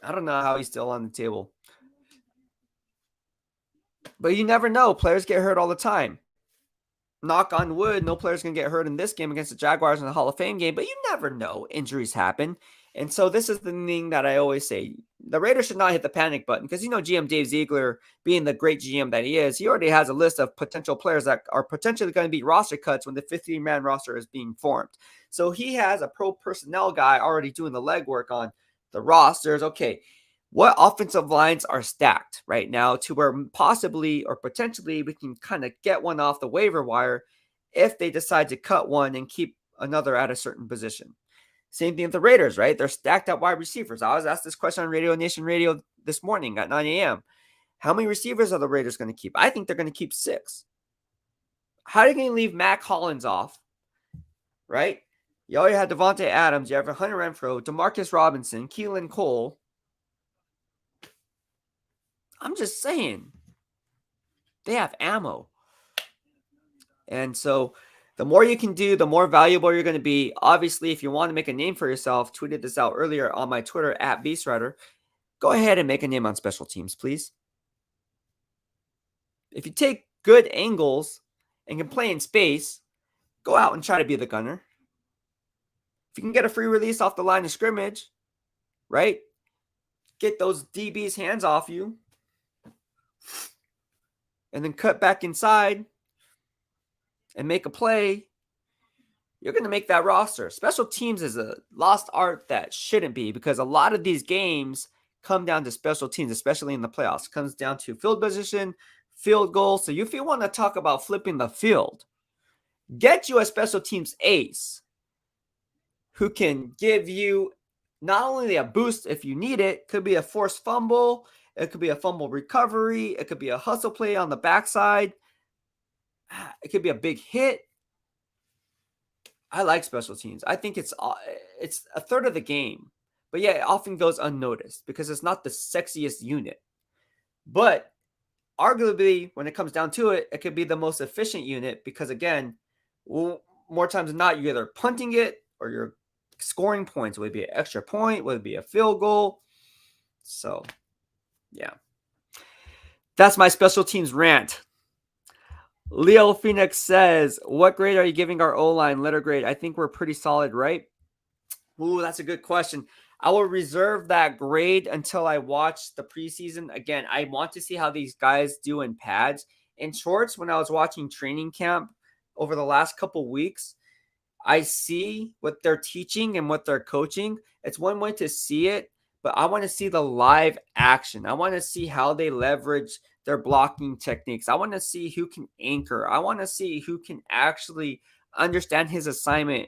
I don't know how he's still on the table. But you never know. Players get hurt all the time. Knock on wood, no player's going to get hurt in this game against the Jaguars in the Hall of Fame game, but you never know. Injuries happen. And so this is the thing that I always say. The Raiders should not hit the panic button because, GM Dave Ziegler, being the great GM that he is, he already has a list of potential players that are potentially going to be roster cuts when the 15-man roster is being formed. So he has a pro personnel guy already doing the legwork on the rosters. Okay, what offensive lines are stacked right now to where possibly or potentially we can kind of get one off the waiver wire if they decide to cut one and keep another at a certain position. Same thing with the Raiders, right? They're stacked at wide receivers. I was asked this question on Radio Nation Radio this morning at 9 a.m. How many receivers are the Raiders going to keep? I think they're going to keep 6. How are you going to leave Mac Hollins off, right? You already had Devontae Adams. You have Hunter Renfrow, Demarcus Robinson, Keelan Cole. I'm just saying. They have ammo. And so the more you can do, the more valuable you're going to be. Obviously, if you want to make a name for yourself, tweeted this out earlier on my Twitter at BEASTwriter. Go ahead and make a name on special teams, please. If you take good angles and can play in space, go out and try to be the gunner. If you can get a free release off the line of scrimmage, right? Get those DBs' hands off you. And then cut back inside and make a play, you're going to make that roster. Special teams is a lost art that shouldn't be because a lot of these games come down to special teams, especially in the playoffs. It comes down to field position, field goal. So if you want to talk about flipping the field, get you a special teams ace who can give you not only a boost if you need it, could be a forced fumble, it could be a fumble recovery, it could be a hustle play on the backside, it could be a big hit. I like special teams. I think it's a third of the game. But yeah, it often goes unnoticed because it's not the sexiest unit. But arguably, when it comes down to it, it could be the most efficient unit because, again, more times than not, you're either punting it or you're scoring points. Would it be an extra point? Would it be a field goal? So, yeah. That's my special teams rant. Leo Phoenix says, what grade are you giving our O-line? Letter grade. I think we're pretty solid, right? Ooh, that's a good question. I will reserve that grade until I watch the preseason. Again, I want to see how these guys do in pads. In shorts, when I was watching training camp over the last couple weeks, I see what they're teaching and what they're coaching. It's one way to see it, but I want to see the live action. I want to see how they leverage their blocking techniques. I want to see who can anchor. I want to see who can actually understand his assignment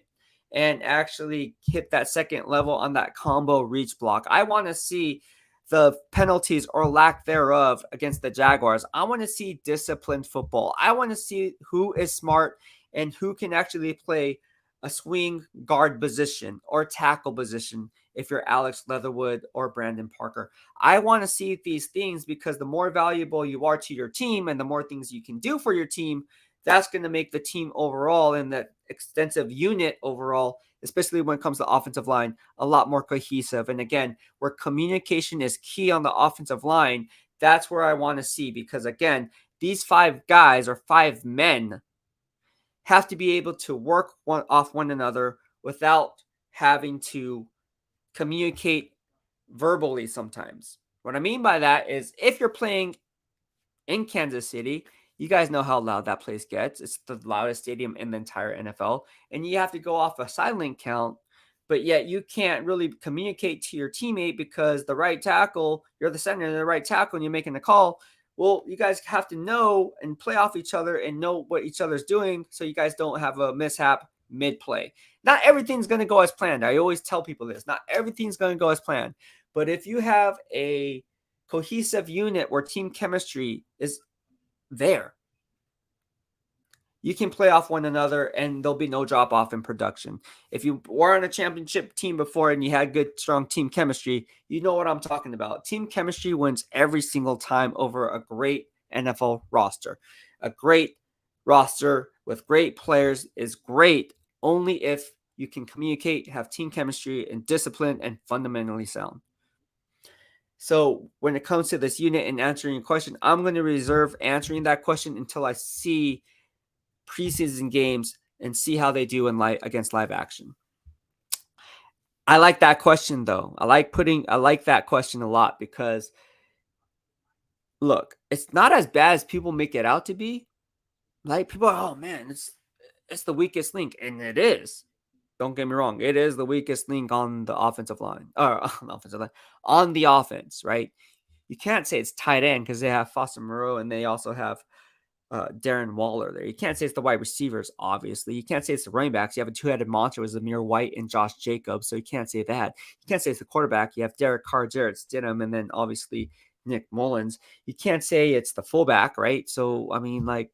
and actually hit that second level on that combo reach block. I want to see the penalties or lack thereof against the Jaguars. I want to see disciplined football. I want to see who is smart and who can actually play a swing guard position or tackle position if you're Alex Leatherwood or Brandon Parker. I want to see these things because the more valuable you are to your team and the more things you can do for your team, that's going to make the team overall and the extensive unit overall, especially when it comes to offensive line, a lot more cohesive. And again, where communication is key on the offensive line, that's where I want to see, because again, these 5 guys or 5 men have to be able to work off one another without having to communicate verbally sometimes. What I mean by that is if you're playing in Kansas City, you guys know how loud that place gets. It's the loudest stadium in the entire NFL, and you have to go off a silent count, but yet you can't really communicate to your teammate because the right tackle, you're the center of the right tackle, and you're making the call. Well, you guys have to know and play off each other and know what each other's doing so you guys don't have a mishap mid-play. Not everything's going to go as planned. I always tell people this. Not everything's going to go as planned. But if you have a cohesive unit where team chemistry is there, you can play off one another and there'll be no drop off in production. If you were on a championship team before and you had good, strong team chemistry, you know what I'm talking about. Team chemistry wins every single time over a great NFL roster. A great roster with great players is great only if you can communicate, have team chemistry, and discipline, and fundamentally sound. So when it comes to this unit and answering your question, I'm going to reserve answering that question until I see preseason games and see how they do in against live action. I like that question though. I like that question a lot because look, it's not as bad as people make it out to be. Like people are, oh man, it's the weakest link, and it is. Don't get me wrong, it is the weakest link on the offensive line, or on the offensive line, on the offense, right? You can't say it's tight end because they have Foster Moreau and they also have Darren Waller there. You can't say it's the wide receivers, obviously. You can't say it's the running backs. You have a two-headed monster with Zamir White and Josh Jacobs, so you can't say that. You can't say it's the quarterback. You have Derek Carr, Jarrett Stidham, and then obviously Nick Mullins. You can't say it's the fullback, right? So, I mean, like,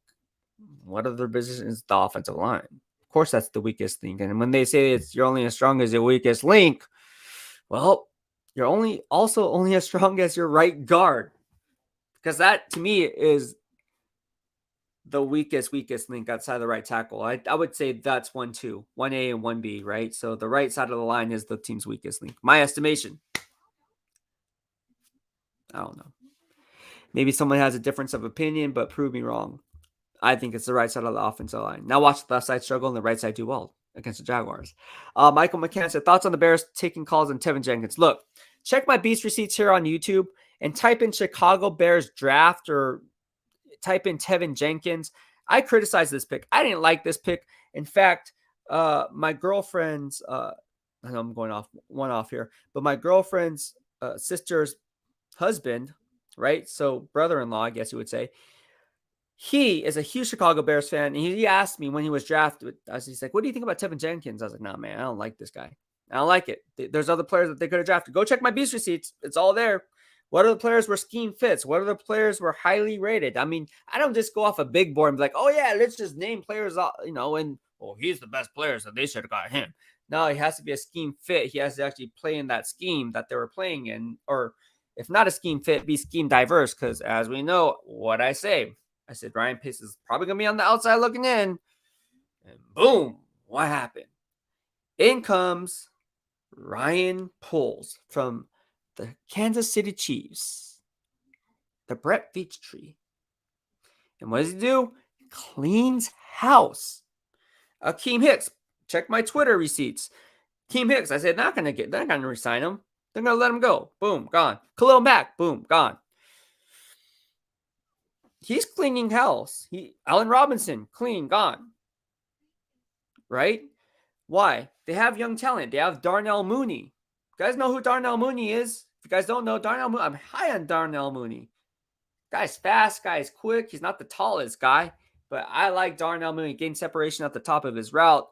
what other position is the offensive line? Of course, that's the weakest link. And when they say you're only as strong as your weakest link, well, you're only as strong as your right guard. Because that, to me, is the weakest link outside the right tackle. I would say that's 1-2, 1A and 1B, right? So the right side of the line is the team's weakest link. My estimation. I don't know. Maybe someone has a difference of opinion, but prove me wrong. I think it's the right side of the offensive line. Now watch the left side struggle and the right side do well against the Jaguars. Michael McCann said, thoughts on the Bears taking calls on Tevin Jenkins. Look, check my Beast receipts here on YouTube and type in Chicago Bears draft or type in Tevin Jenkins. I criticized this pick. I didn't like this pick. In fact, my girlfriend's, I know I'm going off here, but my girlfriend's sister's husband, right? So brother-in-law, I guess you would say, he is a huge Chicago Bears fan. And he asked me when he was drafted, he's like, what do you think about Tevin Jenkins? I was like, nah, man, I don't like this guy. I don't like it. There's other players that they could have drafted. Go check my Beast receipts. It's all there. What are the players where scheme fits? What are the players were highly rated? I mean, I don't just go off a big board and be like, oh, yeah, let's just name players, and, he's the best player, so they should have got him. No, he has to be a scheme fit. He has to actually play in that scheme that they were playing in. Or if not a scheme fit, be scheme diverse. Because as we know, what I said, Ryan Pace is probably going to be on the outside looking in. And boom, what happened? In comes Ryan Poles from the Kansas City Chiefs, the Brett Veach tree. And what does he do? Cleans house. Akeem Hicks, check my Twitter receipts. Akeem Hicks, I said, they're not going to resign him. They're going to let him go. Boom, gone. Khalil Mack, boom, gone. He's cleaning house. Allen Robinson, clean, gone. Right? Why? They have young talent. They have Darnell Mooney. You guys know who Darnell Mooney is? If you guys don't know Darnell Mooney, I'm high on Darnell Mooney. Guy's fast, guy's quick. He's not the tallest guy, but I like Darnell Mooney. Gain separation at the top of his route.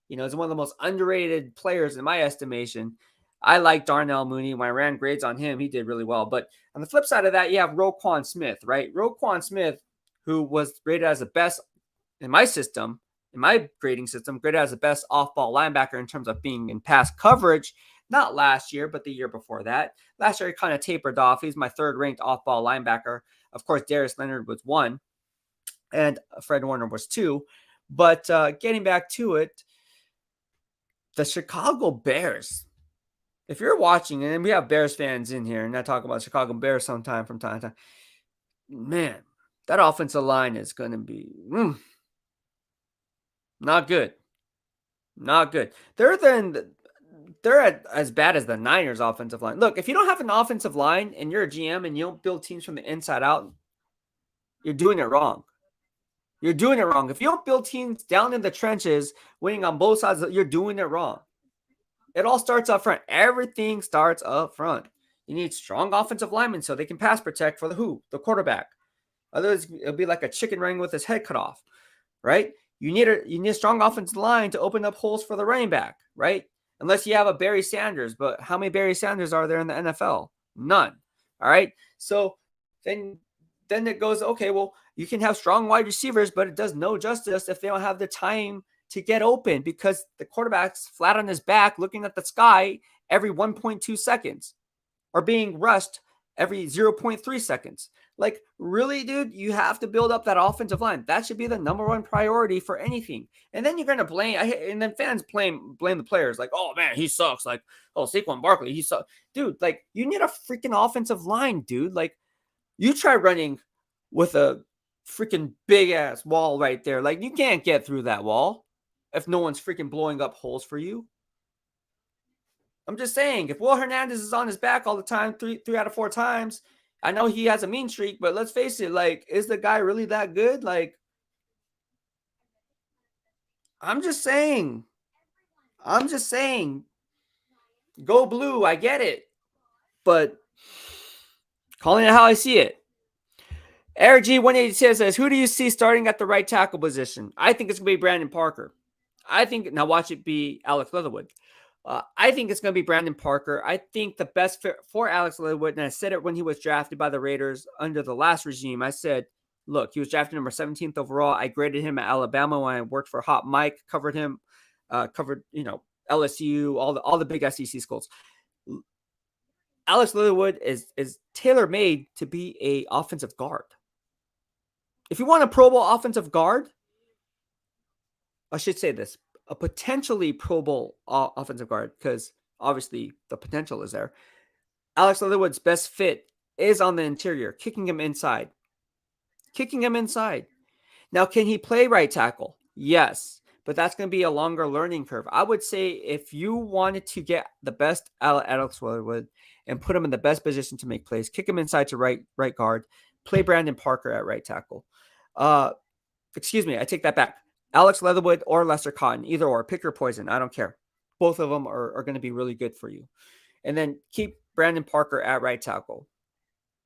He's one of the most underrated players in my estimation. I like Darnell Mooney. When I ran grades on him, he did really well. But on the flip side of that, you have Roquan Smith, right? Roquan Smith, who was rated as the best in my system, in my grading system, graded as the best off-ball linebacker in terms of being in pass coverage. Not last year, but the year before that. Last year, he kind of tapered off. He's my third-ranked off-ball linebacker. Of course, Darius Leonard was 1, and Fred Warner was 2. But getting back to it, the Chicago Bears. If you're watching, and we have Bears fans in here, and I talk about Chicago Bears from time to time, man, that offensive line is going to be not good. Not good. They're as bad as the Niners offensive line. Look, if you don't have an offensive line and you're a GM and you don't build teams from the inside out, you're doing it wrong. You're doing it wrong. If you don't build teams down in the trenches, winning on both sides, you're doing it wrong. It all starts up front. Everything starts up front. You need strong offensive linemen so they can pass protect for the quarterback. Otherwise, it'll be like a chicken running with his head cut off, right? You need a strong offensive line to open up holes for the running back, right? Unless you have a Barry Sanders, but how many Barry Sanders are there in the NFL? None. All right. So then it goes, okay, well, you can have strong wide receivers, but it does no justice if they don't have the time to get open because the quarterback's flat on his back looking at the sky every 1.2 seconds or being rushed every 0.3 seconds. Like, really, dude, you have to build up that offensive line. That should be the number one priority for anything. And then you're going to blame, and then fans blame the players. Like, oh, man, he sucks. Like, oh, Saquon Barkley, he sucks. Dude, like, you need a freaking offensive line, dude. Like, you try running with a freaking big-ass wall right there. Like, you can't get through that wall if no one's freaking blowing up holes for you. I'm just saying, if Will Hernandez is on his back all the time, three out of 4 times, I know he has a mean streak, but let's face it, like, is the guy really that good? Like, I'm just saying, go blue. I get it, but calling it how I see it. Eric G186 says, who do you see starting at the right tackle position? I think it's going to be Brandon Parker. Now watch it be Alex Leatherwood. I think it's going to be Brandon Parker. I think the best fit for Alex Leatherwood, and I said it when he was drafted by the Raiders under the last regime. I said, look, he was drafted number 17th overall. I graded him at Alabama when I worked for Hot Mike, covered him, LSU, all the big SEC schools. Alex Leatherwood is tailor-made to be a offensive guard. If you want a Pro Bowl offensive guard, I should say this, a potentially Pro Bowl offensive guard, because obviously the potential is there. Alex Leatherwood's best fit is on the interior, kicking him inside. Now, can he play right tackle? Yes, but that's going to be a longer learning curve. I would say if you wanted to get the best out of Alex Leatherwood and put him in the best position to make plays, kick him inside to right guard, play Brandon Parker at right tackle. Excuse me, I take that back. Alex Leatherwood or Lester Cotton, either or, pick your poison. I don't care. Both of them are going to be really good for you. And then keep Brandon Parker at right tackle.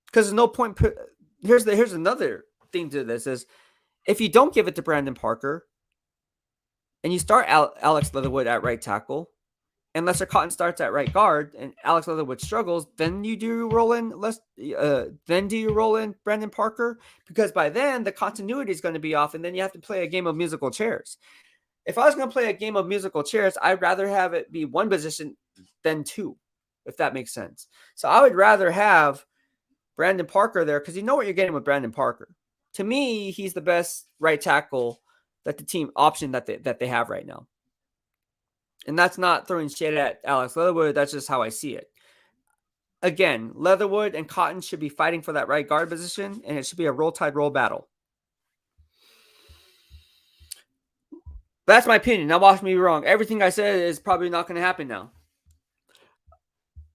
Because there's no point. Here's another thing to this is if you don't give it to Brandon Parker and you start Alex Leatherwood at right tackle and Lester Cotton starts at right guard and Alex Leatherwood struggles, then do you roll in Brandon Parker? Because by then the continuity is going to be off and then you have to play a game of musical chairs. If I was going to play a game of musical chairs, I'd rather have it be one position than 2, if that makes sense. So I would rather have Brandon Parker there because you know what you're getting with Brandon Parker. To me, he's the best right tackle that the team option that they have right now. And that's not throwing shade at Alex Leatherwood. That's just how I see it. Again, Leatherwood and Cotton should be fighting for that right guard position, and it should be a roll tide roll battle. That's my opinion. Now watch me be wrong. Everything I said is probably not going to happen now.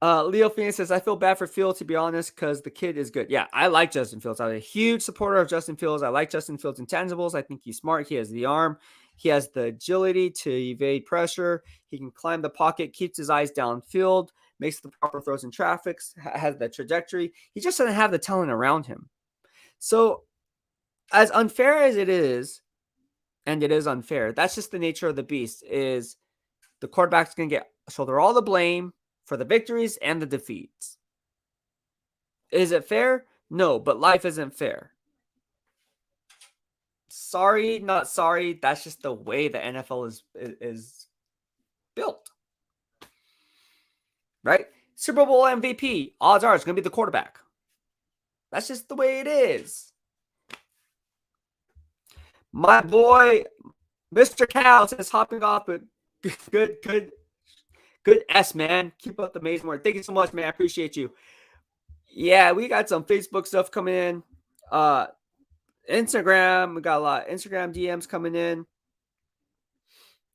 Leo Phoenix says, I feel bad for Fields, to be honest, because the kid is good. Yeah, I like Justin Fields. I'm a huge supporter of Justin Fields. I like Justin Fields' intangibles. I think he's smart. He has the arm. He has the agility to evade pressure. He can climb the pocket, keeps his eyes downfield, makes the proper throws in traffic, has the trajectory. He just doesn't have the talent around him. So, as unfair as it is, and it is unfair, that's just the nature of the beast, is the quarterback's going to shoulder all the blame for the victories and the defeats. Is it fair? No, but life isn't fair. Sorry, not sorry. That's just the way the NFL is built. Right? Super Bowl MVP, odds are it's going to be the quarterback. That's just the way it is. My boy, Mr. Cal says, hopping off, but good S, man. Keep up the amazing work. Thank you so much, man. I appreciate you. Yeah, we got some Facebook stuff coming in. Instagram, we got a lot of Instagram DMs coming in.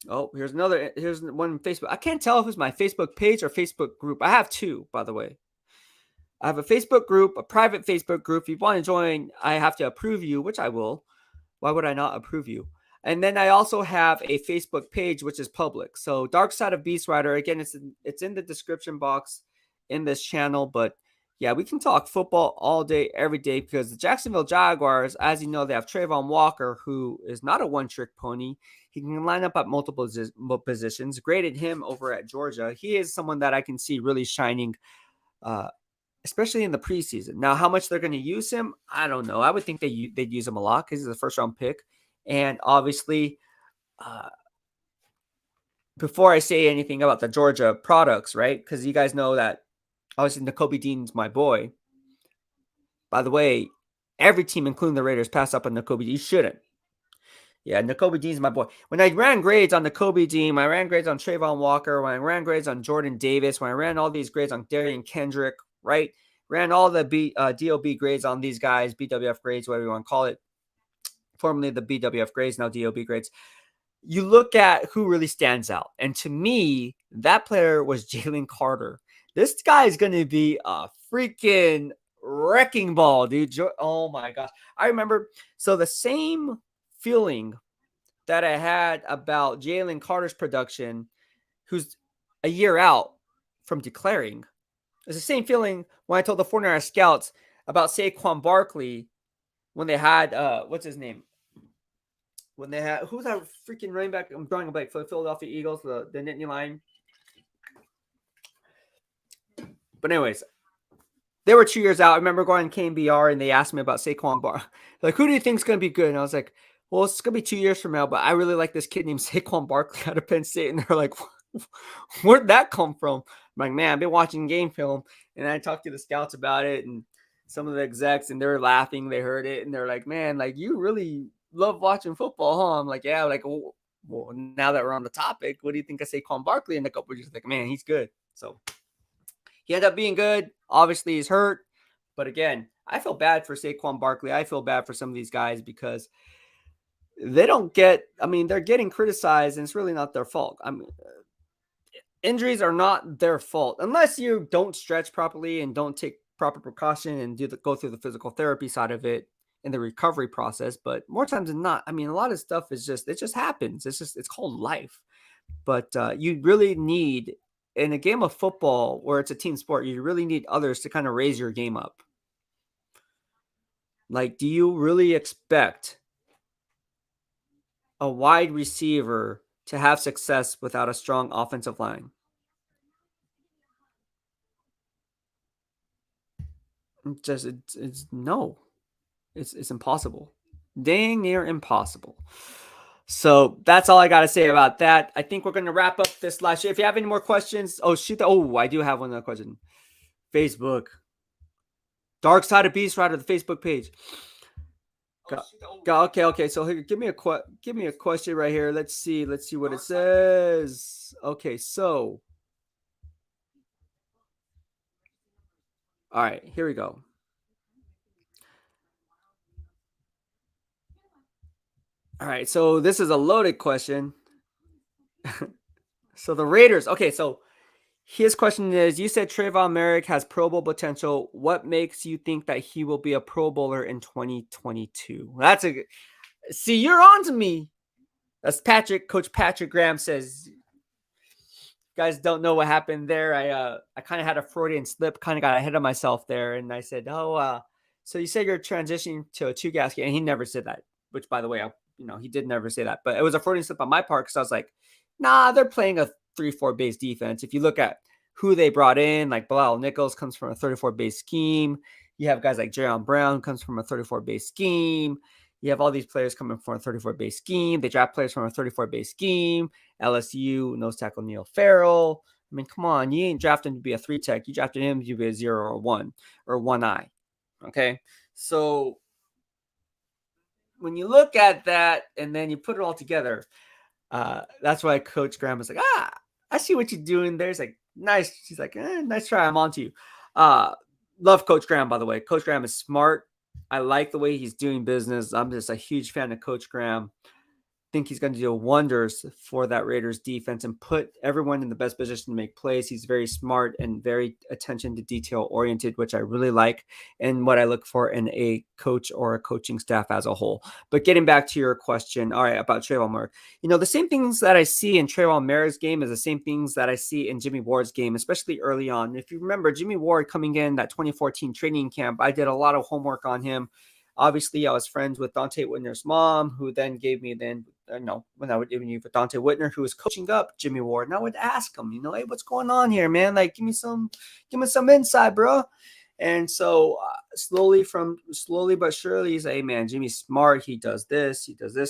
Oh, here's one Facebook. I can't tell if it's my Facebook page or Facebook group. I have two, by the way. I have a Facebook group, a private Facebook group. If you want to join, I have to approve you, which I will. Why would I not approve you? And then I also have a Facebook page, which is public. So Dark Side of BEASTwriter, again, it's in the description box in this channel. But yeah, we can talk football all day, every day, because the Jacksonville Jaguars, as you know, they have Trayvon Walker, who is not a one-trick pony. He can line up at multiple positions. Graded him over at Georgia. He is someone that I can see really shining, especially in the preseason. Now, how much they're going to use him, I don't know. I would think they'd use him a lot because he's a first-round pick. And obviously, before I say anything about the Georgia products, right, because you guys know that obviously Nakobe Dean's my boy. By the way, every team, including the Raiders, passed up on Nakobe Dean. You shouldn't. Yeah, Nakobe Dean's my boy. When I ran grades on Nakobe Dean, when I ran grades on Trayvon Walker, when I ran grades on Jordan Davis, when I ran all these grades on Darian Kendrick, right? Ran all the DOB grades on these guys, BWF grades, whatever you want to call it. Formerly the BWF grades, now DOB grades. You look at who really stands out. And to me, that player was Jalen Carter. This guy is going to be a freaking wrecking ball, dude. Oh my gosh. I remember, so the same feeling that I had about Jalen Carter's production, who's a year out from declaring, it's the same feeling when I told the 49ers scouts about Saquon Barkley when they had, what's his name? When they had, who's that freaking running back? I'm drawing a blank for the Philadelphia Eagles, the Nittany line. But anyways, they were 2 years out. I remember going to KBR and they asked me about Saquon Barkley. Like, who do you think is going to be good? And I was like, well, it's going to be 2 years from now, but I really like this kid named Saquon Barkley out of Penn State. And they're like, where'd that come from? I'm like, man, I've been watching game film. And I talked to the scouts about it and some of the execs, and they're laughing. They heard it. And they're like, man, like, you really love watching football, huh? I'm like, yeah. Like, well, now that we're on the topic, what do you think of Saquon Barkley in a couple of years? Like, man, he's good. So he ended up being good. Obviously, he's hurt. But again, I feel bad for Saquon Barkley. I feel bad for some of these guys because they don't get, I mean, they're getting criticized and it's really not their fault. I mean, injuries are not their fault unless you don't stretch properly and don't take proper precaution and go through the physical therapy side of it in the recovery process. But more times than not, I mean, a lot of stuff is just, it just happens. It's called life. But you really need, in a game of football where it's a team sport, you really need others to kind of raise your game up. Like, do you really expect a wide receiver to have success without a strong offensive line? It's no. It's impossible. Dang near impossible. So that's all I got to say about that. I think we're going to wrap up this last year. If you have any more questions, I do have one other question. Facebook. Dark Side of BEASTwriter, the Facebook page. Okay. So here, give me a question right here. Let's see what it says. Okay, so all right, here we go. All right, so this is a loaded question. So the Raiders. Okay, so His question is, you said Trayvon Martin has Pro Bowl potential. What makes you think that he will be a Pro Bowler in 2022? That's a see, you're on to me. That's Coach Patrick Graham says. You guys don't know what happened there. I kind of had a Freudian slip, kind of got ahead of myself there, and I said, so you said you're transitioning to a two gasket, and he never said that. Which, by the way, he did never say that, but it was a Freudian slip on my part because I was like, nah, they're playing a 3-4 base defense. If you look at who they brought in, like Bilal Nichols comes from a 34 base scheme. You have guys like Jaron Brown comes from a 34 base scheme. You have all these players coming from a 34 base scheme. They draft players from a 34 base scheme. LSU, nose tackle Neil Farrell. I mean, come on, you ain't drafting to be a 3 tech. You drafted him to be a 0 or 1 or 1I. Okay. So when you look at that and then you put it all together, that's why Coach Graham was like, I see what you're doing there. It's like, nice. She's like, nice try. I'm on to you. Love Coach Graham, by the way. Coach Graham is smart. I like the way he's doing business. I'm just a huge fan of Coach Graham. Think he's going to do wonders for that Raiders defense and put everyone in the best position to make plays. He's very smart and very attention to detail oriented, which I really like and what I look for in a coach or a coaching staff as a whole. But getting back to your question, all right, about Trayvon Martin, the same things that I see in Trayvon Martin's game is the same things that I see in Jimmy Ward's game, especially early on. If you remember Jimmy Ward coming in that 2014 training camp, I did a lot of homework on him. Obviously, I was friends with Dante Whitner's mom, who then gave me when I would interview with Dante Whitner, who was coaching up Jimmy Ward, and I would ask him, hey, what's going on here, man? Like, give me some insight, bro. And so slowly but surely, he's like, hey, man, Jimmy's smart. He does this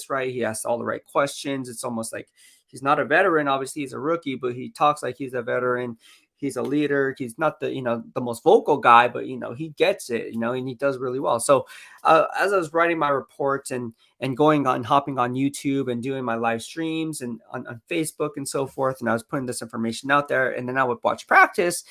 right. He asks all the right questions. It's almost like he's not a veteran. Obviously, he's a rookie, but he talks like he's a veteran. He's a leader. He's not the most vocal guy, but he gets it, and he does really well. So as I was writing my reports and hopping on YouTube and doing my live streams and on Facebook and so forth, and I was putting this information out there, and then I would watch practice,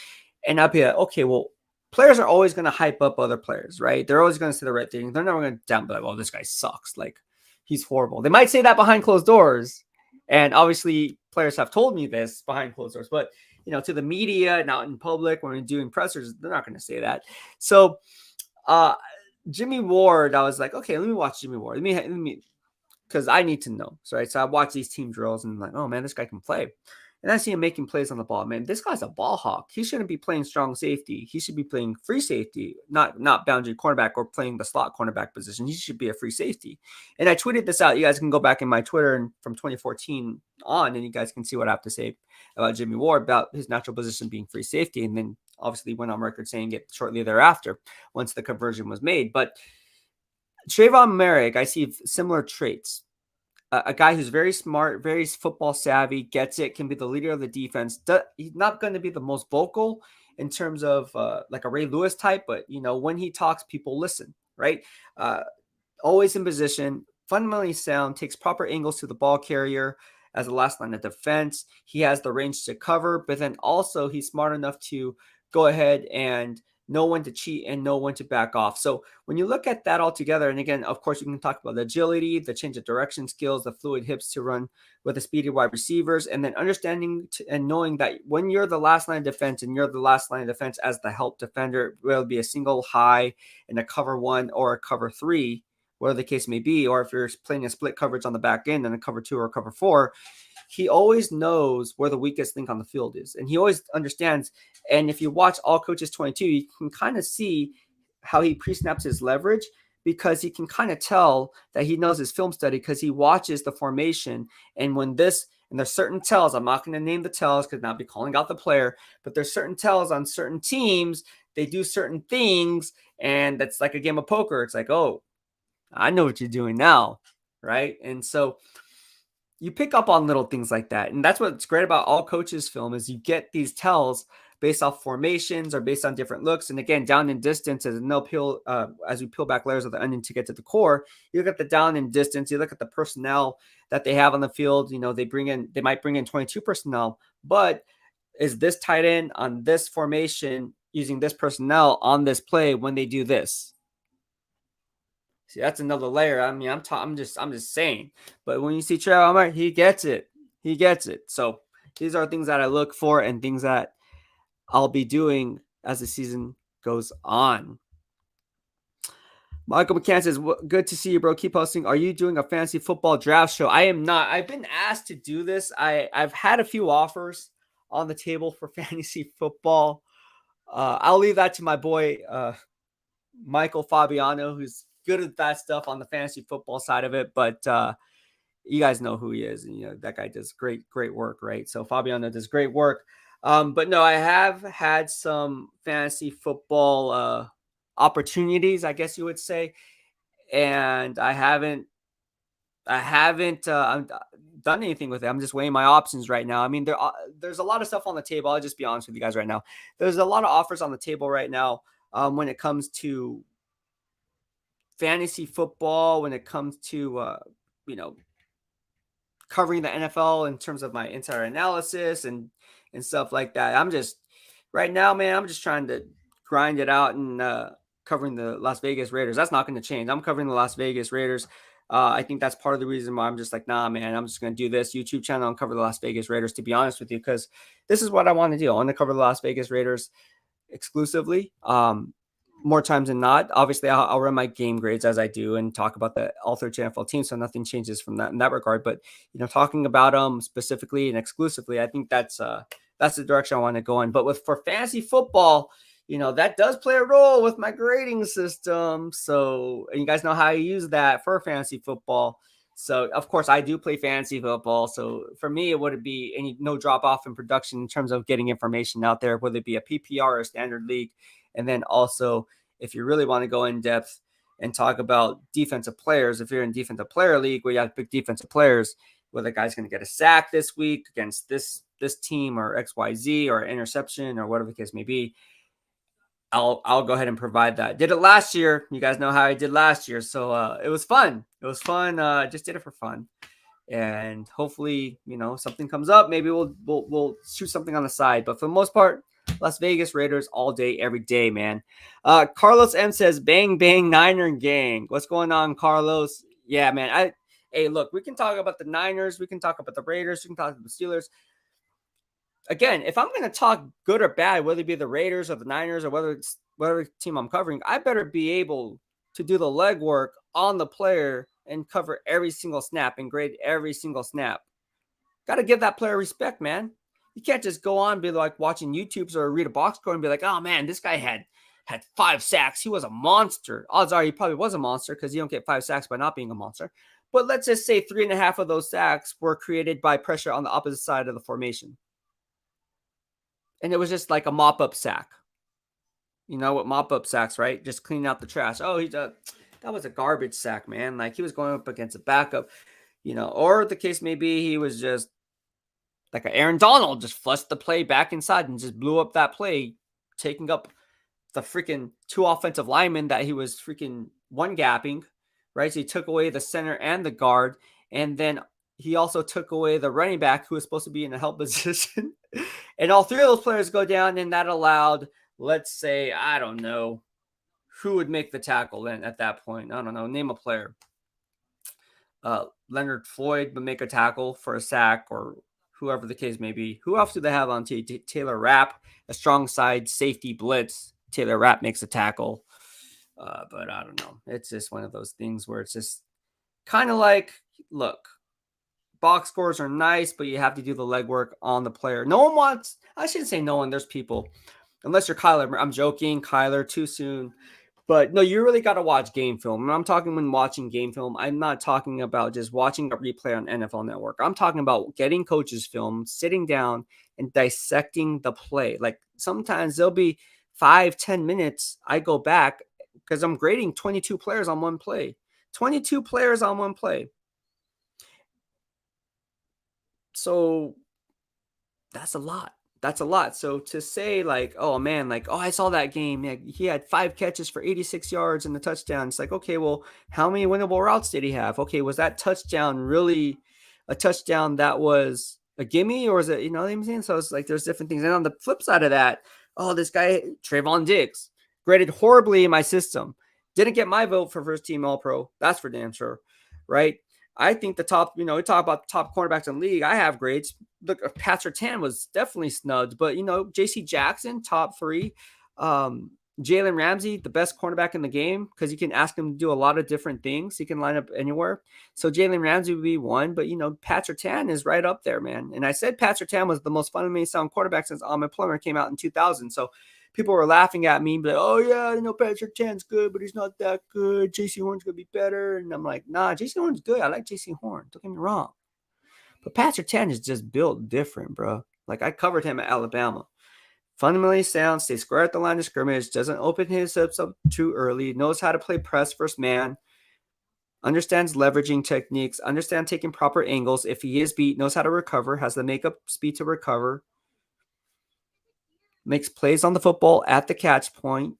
and I'd be like, okay, well, players are always going to hype up other players, right? They're always going to say the right thing. They're never going to downplay, well, this guy sucks. Like, he's horrible. They might say that behind closed doors. And obviously players have told me this behind closed doors, but to the media and out in public when we're doing pressers, they're not going to say that. So Jimmy Ward, I was like, okay, let me watch Jimmy Ward. Let me, because I need to know. So, right. So I watch these team drills and I'm like, oh man, this guy can play. And I see him making plays on the ball. Man, this guy's a ball hawk. He shouldn't be playing strong safety. He should be playing free safety, not boundary cornerback or playing the slot cornerback position. He should be a free safety. And I tweeted this out. You guys can go back in my Twitter and from 2014 on, and you guys can see what I have to say about Jimmy Ward, about his natural position being free safety. And then obviously went on record saying it shortly thereafter once the conversion was made. But Trayvon Martin, I see similar traits. A guy who's very smart, very football savvy, gets it, can be the leader of the defense. He's not going to be the most vocal in terms of like a Ray Lewis type, but when he talks, people listen, right? Always in position, fundamentally sound, takes proper angles to the ball carrier as a last line of defense. He has the range to cover, but then also he's smart enough to go ahead and know when to cheat and know when to back off. So when you look at that all together, and again, of course, you can talk about the agility, the change of direction skills, the fluid hips to run with the speedy wide receivers, and then understanding and knowing that when you're the last line of defense and you're the last line of defense as the help defender, will be a single high in a cover 1 or a cover 3, whatever the case may be, or if you're playing a split coverage on the back end and a cover 2 or a cover 4, he always knows where the weakest link on the field is. And he always understands. And if you watch All Coaches 22, you can kind of see how he pre-snaps his leverage, because he can kind of tell that he knows his film study because he watches the formation. And there's certain tells, I'm not going to name the tells because I'll be calling out the player, but there's certain tells on certain teams. They do certain things, and that's like a game of poker. It's like, oh, I know what you're doing now, right? And so you pick up on little things like that. And that's what's great about All Coaches film is you get these tells based off formations or based on different looks. And again, down and distance, as we peel back layers of the onion to get to the core, you look at the down and distance, you look at the personnel that they have on the field. They might bring in 22 personnel, but is this tight end on this formation using this personnel on this play when they do this? See, that's another layer. I mean, I'm just saying. But when you see Trayvon Martin, he gets it. He gets it. So these are things that I look for and things that I'll be doing as the season goes on. Michael McCann says, good to see you, bro. Keep posting. Are you doing a fantasy football draft show? I am not. I've been asked to do this. I've had a few offers on the table for fantasy football. I'll leave that to my boy, Michael Fabiano, who's good at that stuff on the fantasy football side of it. But you guys know who he is. And, that guy does great work, right? So Fabiano does great work. But no, I have had some fantasy football opportunities, I guess you would say. And I haven't done anything with it. I'm just weighing my options right now. I mean, there's a lot of stuff on the table. I'll just be honest with you guys right now. There's a lot of offers on the table right now when it comes to fantasy football, when it comes to, covering the NFL in terms of my insider analysis and stuff like that. I'm just right now, man, I'm just trying to grind it out and covering the Las Vegas Raiders. That's not going to change. I'm covering the Las Vegas Raiders. I think that's part of the reason why I'm just like, nah, man, I'm just going to do this YouTube channel and cover the Las Vegas Raiders, to be honest with you, because this is what I want to do. I want to cover the Las Vegas Raiders exclusively. More times than not. Obviously, I'll run my game grades as I do and talk about all 13 NFL teams, so nothing changes from that in that regard. But talking about them specifically and exclusively, I think that's the direction I want to go in. But for fantasy football, that does play a role with my grading system. So, and you guys know how I use that for fantasy football. So, of course, I do play fantasy football. So, for me, it wouldn't be no drop off in production in terms of getting information out there, whether it be a PPR or a standard league. And then also, if you really want to go in depth and talk about defensive players, if you're in defensive player league where you have big defensive players, whether the guy's going to get a sack this week against this team or XYZ or interception or whatever the case may be, I'll go ahead and provide that. Did it last year. You guys know how I did last year. So it was fun. It was fun. Just did it for fun. And hopefully, something comes up. Maybe we'll shoot something on the side. But for the most part, Las Vegas Raiders all day, every day, man. Carlos M says, bang, bang, Niner gang. What's going on, Carlos? Yeah, man. Hey, look, we can talk about the Niners. We can talk about the Raiders. We can talk about the Steelers. Again, if I'm going to talk good or bad, whether it be the Raiders or the Niners or whether it's whatever team I'm covering, I better be able to do the legwork on the player and cover every single snap and grade every single snap. Got to give that player respect, man. You can't just go on and be like watching YouTubes or read a box score and be like, oh, man, this guy had 5 sacks. He was a monster. Odds are he probably was a monster because you don't get 5 sacks by not being a monster. But let's just say 3.5 of those sacks were created by pressure on the opposite side of the formation. And it was just like a mop-up sack. You know what mop-up sacks, right? Just cleaning out the trash. Oh, that was a garbage sack, man. Like he was going up against a backup, or the case may be he was just like an Aaron Donald, just flushed the play back inside and just blew up that play, taking up the freaking 2 offensive linemen that he was freaking one-gapping, right? So he took away the center and the guard, and then he also took away the running back who was supposed to be in a help position. And all 3 of those players go down, and that allowed, let's say, I don't know, who would make the tackle then at that point? I don't know. Name a player. Leonard Floyd would make a tackle for a sack or whoever the case may be. Who else do they have on Taylor Rapp, a strong side safety blitz. Taylor Rapp makes a tackle. But I don't know. It's just one of those things where it's just kind of like, look, box scores are nice, but you have to do the legwork on the player. No one wants, I shouldn't say no one, there's people, unless you're Kyler. I'm joking, Kyler, too soon. But no, you really got to watch game film. And I'm talking when watching game film, I'm not talking about just watching a replay on NFL Network. I'm talking about getting coaches' film, sitting down and dissecting the play. Like sometimes there'll be 5-10 minutes. I go back because I'm grading 22 players on one play. 22 players on one play. So that's a lot. That's a lot. So to say like, oh man, like, oh, I saw that game. Yeah, he had 5 catches for 86 yards and a touchdown. It's like, okay, well, how many winnable routes did he have? Okay, was that touchdown really a touchdown that was a gimme, or is it, you know what I'm saying? So it's like there's different things. And on the flip side of that, oh, this guy, Trayvon Diggs, graded horribly in my system. Didn't get my vote for first team All-Pro. That's for damn sure, right? I think the top, we talk about the top cornerbacks in the league. I have grades. Look, Pat Surtain was definitely snubbed, but J.C. Jackson, top 3. Jalen Ramsey, the best cornerback in the game, because you can ask him to do a lot of different things. He can line up anywhere. So Jalen Ramsey would be one, but Pat Surtain is right up there, man. And I said Pat Surtain was the most fundamentally sound quarterback since Ahmed Plummer came out in 2000. So people were laughing at me, but oh yeah, Pat Surtain's good, but he's not that good. JC Horn's gonna be better, and I'm like, nah, JC Horn's good. I like JC Horn. Don't get me wrong, but Pat Surtain is just built different, bro. Like I covered him at Alabama. Fundamentally sound, stays square at the line of scrimmage, doesn't open his hips up too early, knows how to play press first man, understands leveraging techniques, understands taking proper angles. If he is beat, knows how to recover, has the makeup speed to recover, makes plays on the football at the catch point,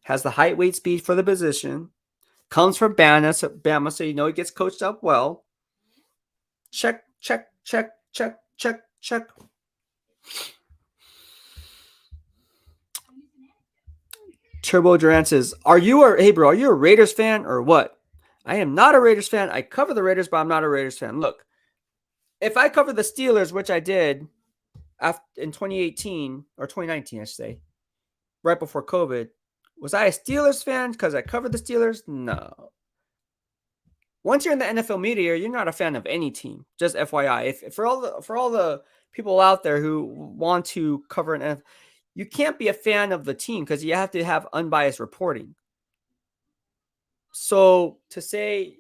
has the height, weight, speed for the position, comes from Bama, so he gets coached up well. Check, check, check, check, check, check. Turbo Durant says, hey bro, are you a Raiders fan or what? I am not a Raiders fan. I cover the Raiders, but I'm not a Raiders fan. Look, if I cover the Steelers, which I did in 2018 or 2019, I should say, right before COVID, was I a Steelers fan because I covered the Steelers? No. Once you're in the NFL media, you're not a fan of any team. Just FYI, if for all the people out there who want to cover an NFL, you can't be a fan of the team because you have to have unbiased reporting. So to say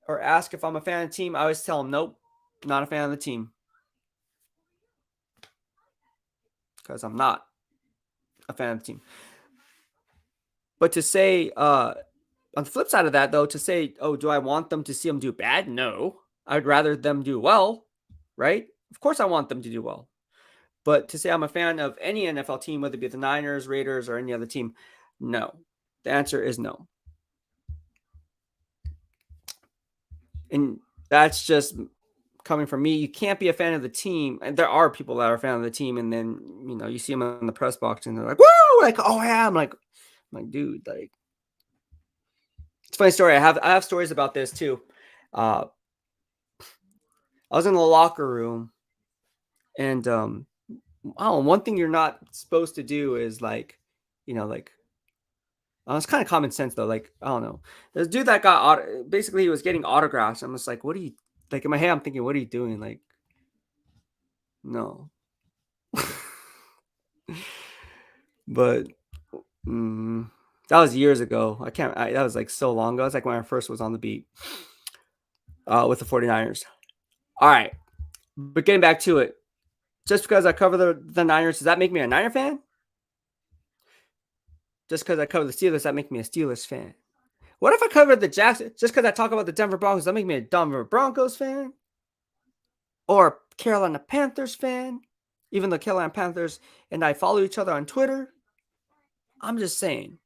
or ask if I'm a fan of the team, I always tell them, nope, not a fan of the team. Because I'm not a fan of the team. But to say, on the flip side of that, though, to say, oh, do I want them to see them do bad? No. I'd rather them do well, right? Of course I want them to do well. But to say I'm a fan of any NFL team, whether it be the Niners, Raiders, or any other team, no. The answer is no. And that's just coming from me. You can't be a fan of the team. And there are people that are a fan of the team, and then you see them in the press box, and they're like, "Woo!" Like, "Oh yeah." I'm like, dude, like, it's a funny story. I have stories about this too. I was in the locker room, and one thing you're not supposed to do is like, it's kind of common sense though. Like, I don't know. There's a dude that basically he was getting autographs. I'm just like, what are you, like, in my head, I'm thinking, what are you doing? Like, no. But that was years ago. That was like so long ago. It's like when I first was on the beat with the 49ers. All right. But getting back to it, just because I cover the Niners, does that make me a Niner fan? Just because I cover the Steelers, that make me a Steelers fan? What if I cover the Jackson? Just because I talk about the Denver Broncos, that make me a Denver Broncos fan? Or Carolina Panthers fan? Even though Carolina Panthers and I follow each other on Twitter? I'm just saying.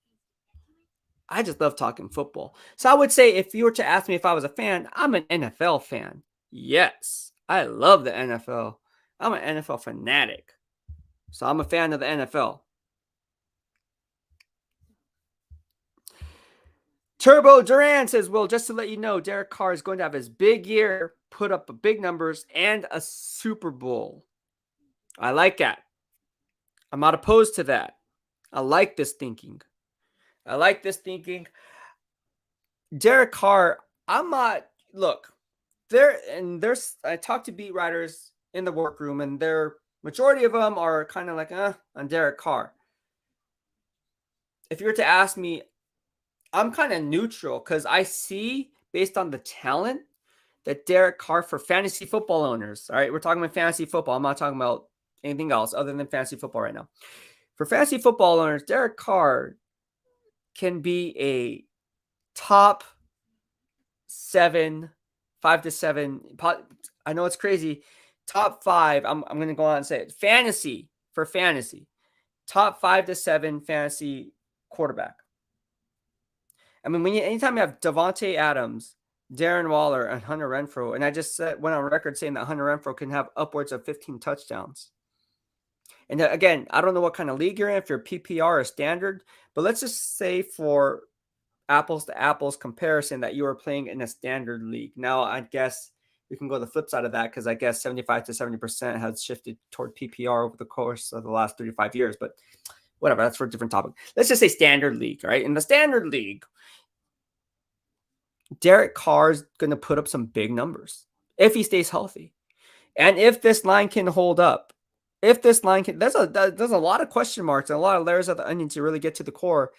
I just love talking football. So I would say if you were to ask me if I was a fan, I'm an NFL fan. Yes, I love the NFL. I'm an NFL fanatic. So I'm a fan of the NFL. Turbo Duran says, well, just to let you know, Derek Carr is going to have his big year, put up big numbers, and a Super Bowl. I like that. I'm not opposed to that. I like this thinking. Derek Carr, I'm not, look, I talked to beat writers in the workroom, and majority of them are kind of like, on Derek Carr. If you were to ask me, I'm kind of neutral because I see, based on the talent, that Derek Carr for fantasy football owners, all right, we're talking about fantasy football. I'm not talking about anything else other than fantasy football right now. For fantasy football owners, Derek Carr can be a top 5 to 7. I know it's crazy. Top 5. I'm going to go on and say it. Fantasy. Top 5 to 7 fantasy quarterback. I mean, anytime you have Devontae Adams, Darren Waller, and Hunter Renfrow, and I just went on record saying that Hunter Renfrow can have upwards of 15 touchdowns. And again, I don't know what kind of league you're in, if you're PPR or standard, but let's just say for apples to apples comparison that you are playing in a standard league. Now, I guess we can go the flip side of that because I guess 75 to 70% has shifted toward PPR over the course of the last 35 years. But whatever, that's for a different topic. Let's just say standard league, right? In the standard league, Derek Carr is going to put up some big numbers if he stays healthy. And if this line can hold up, if this line can, there's a lot of question marks and a lot of layers of the onion to really get to the core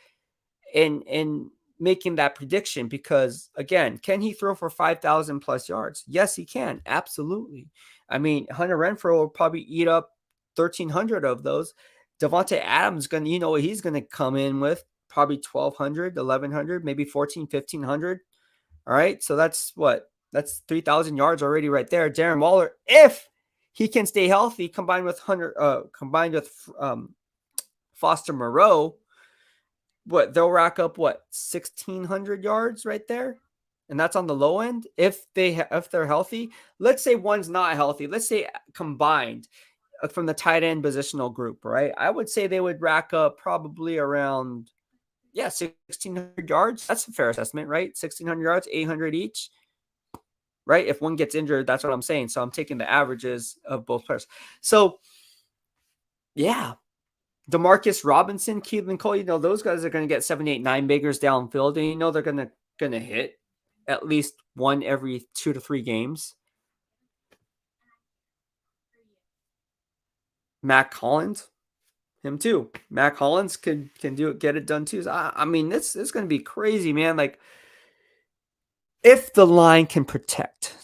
in making that prediction. Because again, can he throw for 5,000 plus yards? Yes, he can. Absolutely. I mean, Hunter Renfrow will probably eat up 1,300 of those. Devontae Adams going to, you know what he's going to come in with? Probably 1,200, 1,100, maybe 1,500. All right. So that's what? That's 3,000 yards already right there. Darren Waller, if he can stay healthy, combined with Foster Moreau, they'll rack up 1,600 yards right there, and that's on the low end. If they're healthy, let's say one's not healthy. Let's say combined from the tight end positional group, right? I would say they would rack up probably around 1,600 yards. That's a fair assessment, right? 1,600 yards, 800 each. Right? If one gets injured, that's what I'm saying. So I'm taking the averages of both players. So, yeah. DeMarcus Robinson, Keelan Cole, those guys are going to get 7, 8, 9 biggers downfield. And they're going to hit at least one every 2 to 3 games. Mac Hollins, him too. Mac Hollins can get it done too. I mean, this is going to be crazy, man. Like, if the line can protect.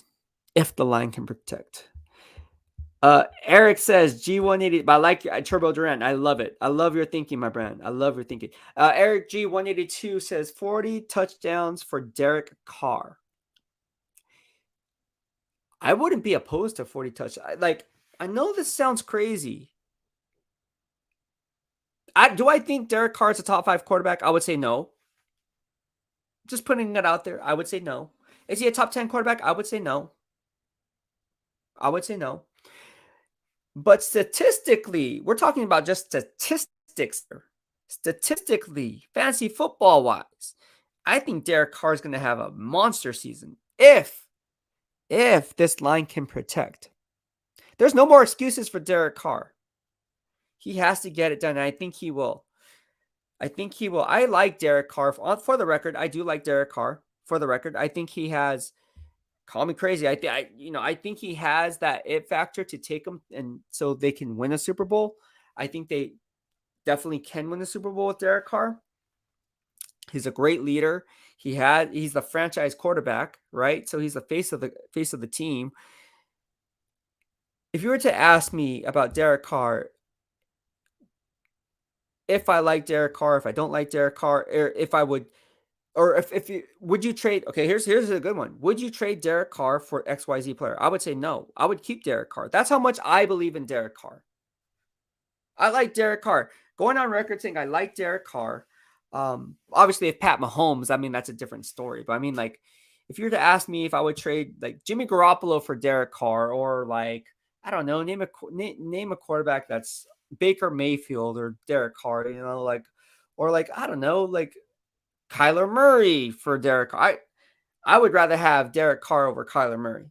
Eric says G180. I like Turbo Durant. I love it. I love your thinking, my friend. I love your thinking. Eric G182 says 40 touchdowns for Derek Carr. I wouldn't be opposed to 40 touchdowns. I know this sounds crazy. Do I think Derek Carr is a top 5 quarterback? I would say no. Just putting it out there, I would say no. Is he a top 10 quarterback? I would say no. But statistically, we're talking about just statistics. Statistically, fantasy football wise, I think Derek Carr is going to have a monster season if this line can protect. There's no more excuses for Derek Carr. He has to get it done. And I think he will. I like Derek Carr. For the record, I do like Derek Carr. For the record, I think he has. Call me crazy. I think he has that it factor to take them, and so they can win a Super Bowl. I think they definitely can win the Super Bowl with Derek Carr. He's a great leader. He's the franchise quarterback, right? So he's the face of the team. If you were to ask me about Derek Carr, if I like Derek Carr, if I don't like Derek Carr, or if I would. Or if you would you trade? Okay, here's a good one. Would you trade Derek Carr for XYZ player? I would say no. I would keep Derek Carr. That's how much I believe in Derek Carr. I like Derek Carr. Going on record saying I like Derek Carr. Obviously, if Pat Mahomes, I mean that's a different story. But I mean, like, if you were to ask me if I would trade like Jimmy Garoppolo for Derek Carr, or like I don't know, name a quarterback that's Baker Mayfield or Derek Carr, or I don't know, like Kyler Murray for Derek Carr. I would rather have Derek Carr over Kyler Murray.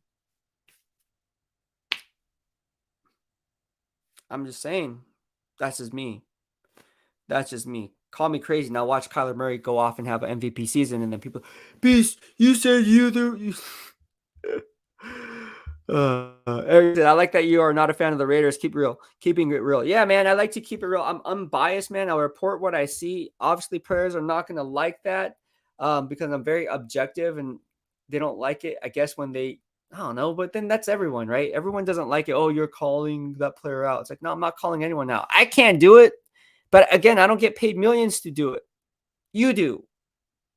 I'm just saying. That's just me. Call me crazy. Now watch Kyler Murray go off and have an MVP season, and then people, Beast, you said you. Eric said, I like that you are not a fan of the Raiders. Keeping it real. Yeah, man, I like to keep it real. I'm unbiased, man. I'll report what I see. Obviously, players are not going to like that because I'm very objective, and they don't like it, I guess, when I don't know, but then that's everyone, right? Everyone doesn't like it. Oh, you're calling that player out. It's like, no, I'm not calling anyone out. I can't do it. But again, I don't get paid millions to do it. You do.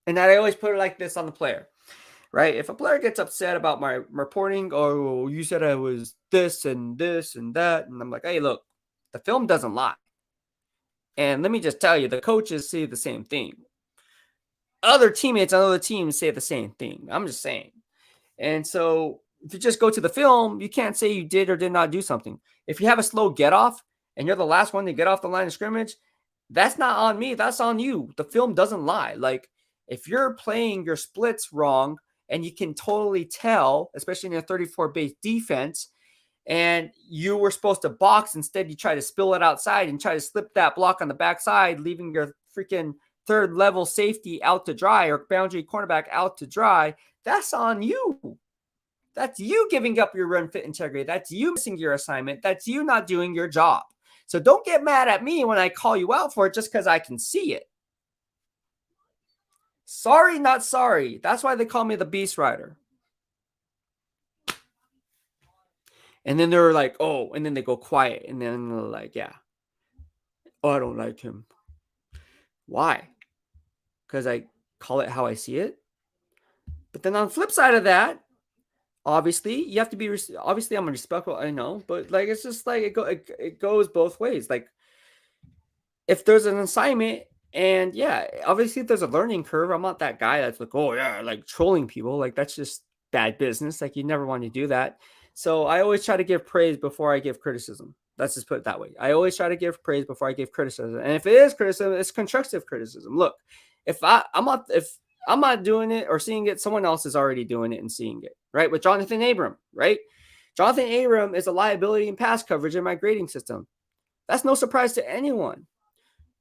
And I always put it like this on the player. Right? If a player gets upset about my reporting, oh, you said I was this and that, and I'm like, hey, look, the film doesn't lie. And let me just tell you, the coaches say the same thing. Other teammates on other teams say the same thing. I'm just saying. And so if you just go to the film, you can't say you did or did not do something. If you have a slow get off and you're the last one to get off the line of scrimmage, that's not on me. That's on you. The film doesn't lie. Like, If you're playing your splits wrong and you can totally tell, especially in a 34 base defense, and you were supposed to box, instead you try to spill it outside and try to slip that block on the backside, leaving your freaking third level safety out to dry or boundary cornerback out to dry, that's on you. That's you giving up your run fit integrity. That's you missing your assignment. That's you not doing your job. So don't get mad at me when I call you out for it just because I can see it. Sorry, not sorry. That's why they call me the BEASTwriter. And then they're like, oh, and then they go quiet. And then they're like, yeah, oh, I don't like him. Why? Because I call it how I see it. But then on the flip side of that, obviously, you have to be, obviously, I'm respectful, I know, but like, it's just like, it goes both ways. Like, if there's an assignment, and yeah, obviously, if there's a learning curve, I'm not that guy that's like, oh, yeah, like trolling people. Like, that's just bad business. Like, you never want to do that. So I always try to give praise before I give criticism. Let's just put it that way. I always try to give praise before I give criticism. And if it is criticism, it's constructive criticism. Look, if I'm not doing it or seeing it, someone else is already doing it and seeing it, right? With Jonathan Abram, right? Jonathan Abram is a liability in pass coverage in my grading system. That's no surprise to anyone,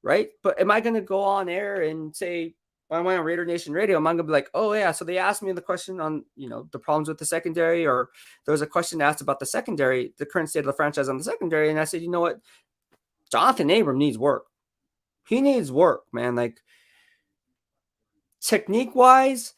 right? But am I going to go on air and say, when I went on Raider Nation Radio, am I going to be like, oh, yeah, so they asked me the question on, the problems with the secondary, or there was a question asked about the secondary, the current state of the franchise on the secondary, and I said, you know what? Jonathan Abram needs work. He needs work, man. Like, technique-wise,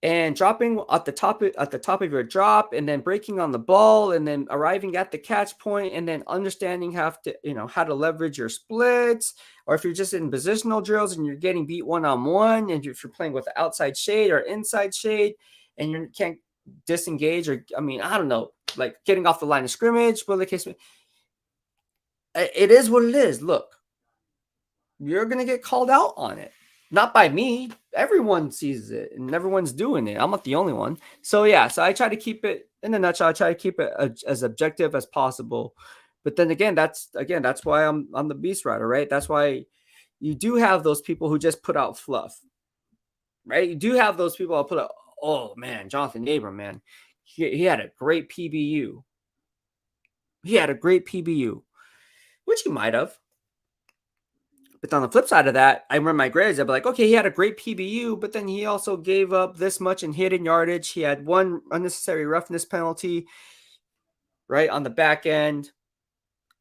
and dropping at the top of your drop, and then breaking on the ball, and then arriving at the catch point, and then understanding how to leverage your splits, or if you're just in positional drills and you're getting beat one-on-one, and if you're playing with the outside shade or inside shade, and you can't disengage, or I don't know, like getting off the line of scrimmage, whatever the case may be. It is what it is. Look, you're gonna get called out on it. Not by me. Everyone sees it and everyone's doing it. I'm not the only one. So yeah, so I try to keep it in a nutshell. I try to keep it as objective as possible. But then again, that's why I'm the BEASTwriter, right? That's why you do have those people who just put out fluff, right? You do have those people who put out, oh man, Jonathan Abram, man, he had a great PBU. He had a great PBU, which he might have. But on the flip side of that, I remember my grades. I'd be like, okay, he had a great PBU, but then he also gave up this much in hidden yardage. He had one unnecessary roughness penalty, right, on the back end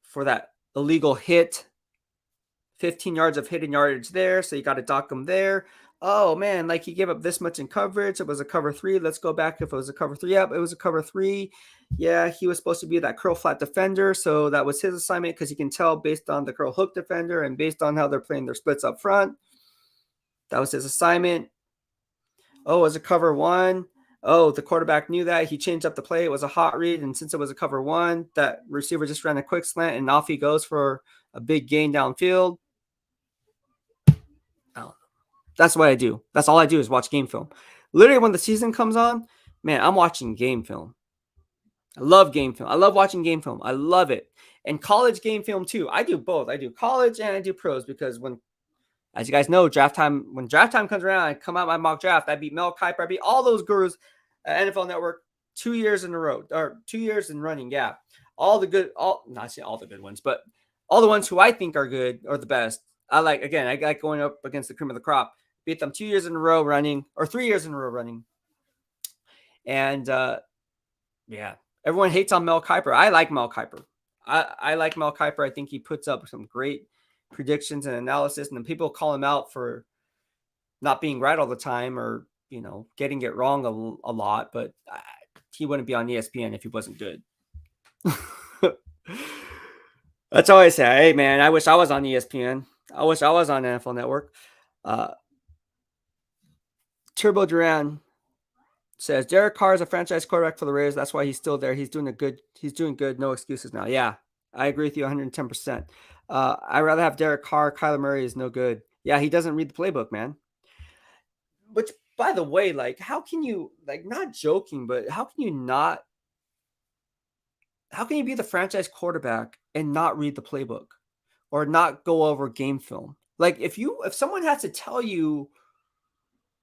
for that illegal hit. 15 yards of hidden yardage there, so you got to dock him there. Oh, man, like he gave up this much in coverage. It was a cover 3. Let's go back if it was a cover 3. Yep, it was a cover 3. Yeah, he was supposed to be that curl flat defender, so that was his assignment because you can tell based on the curl hook defender and based on how they're playing their splits up front. That was his assignment. Oh, it was a cover 1. Oh, the quarterback knew that. He changed up the play. It was a hot read, and since it was a cover 1, that receiver just ran a quick slant, and off he goes for a big gain downfield. That's what I do. That's all I do is watch game film. Literally, when the season comes on, man, I'm watching game film. I love game film. I love watching game film. I love it. And college game film, too. I do both. I do college and I do pros because as you guys know, when draft time comes around, I come out my mock draft. I beat Mel Kiper. I beat all those gurus at NFL Network 2 years in a row, or 2 years in running. Yeah. Not say all the good ones, but all the ones who I think are good or the best. I like going up against the cream of the crop. Beat them 2 years in a row running, or 3 years in a row running. And yeah, everyone hates on Mel Kiper. I like Mel Kiper. I like Mel Kiper. I think he puts up some great predictions and analysis, and then people call him out for not being right all the time, or getting it wrong a lot. But he wouldn't be on ESPN if he wasn't good. That's all I say. Hey man, I wish I was on ESPN. I wish I was on NFL Network. Turbo Duran says Derek Carr is a franchise quarterback for the Raiders. That's why he's still there. He's doing good. No excuses now. Yeah, I agree with you 110%. I'd rather have Derek Carr. Kyler Murray is no good. Yeah, he doesn't read the playbook, man. Which, by the way, like, how can you, like, not joking, but how can you be the franchise quarterback and not read the playbook or not go over game film? Like, if someone has to tell you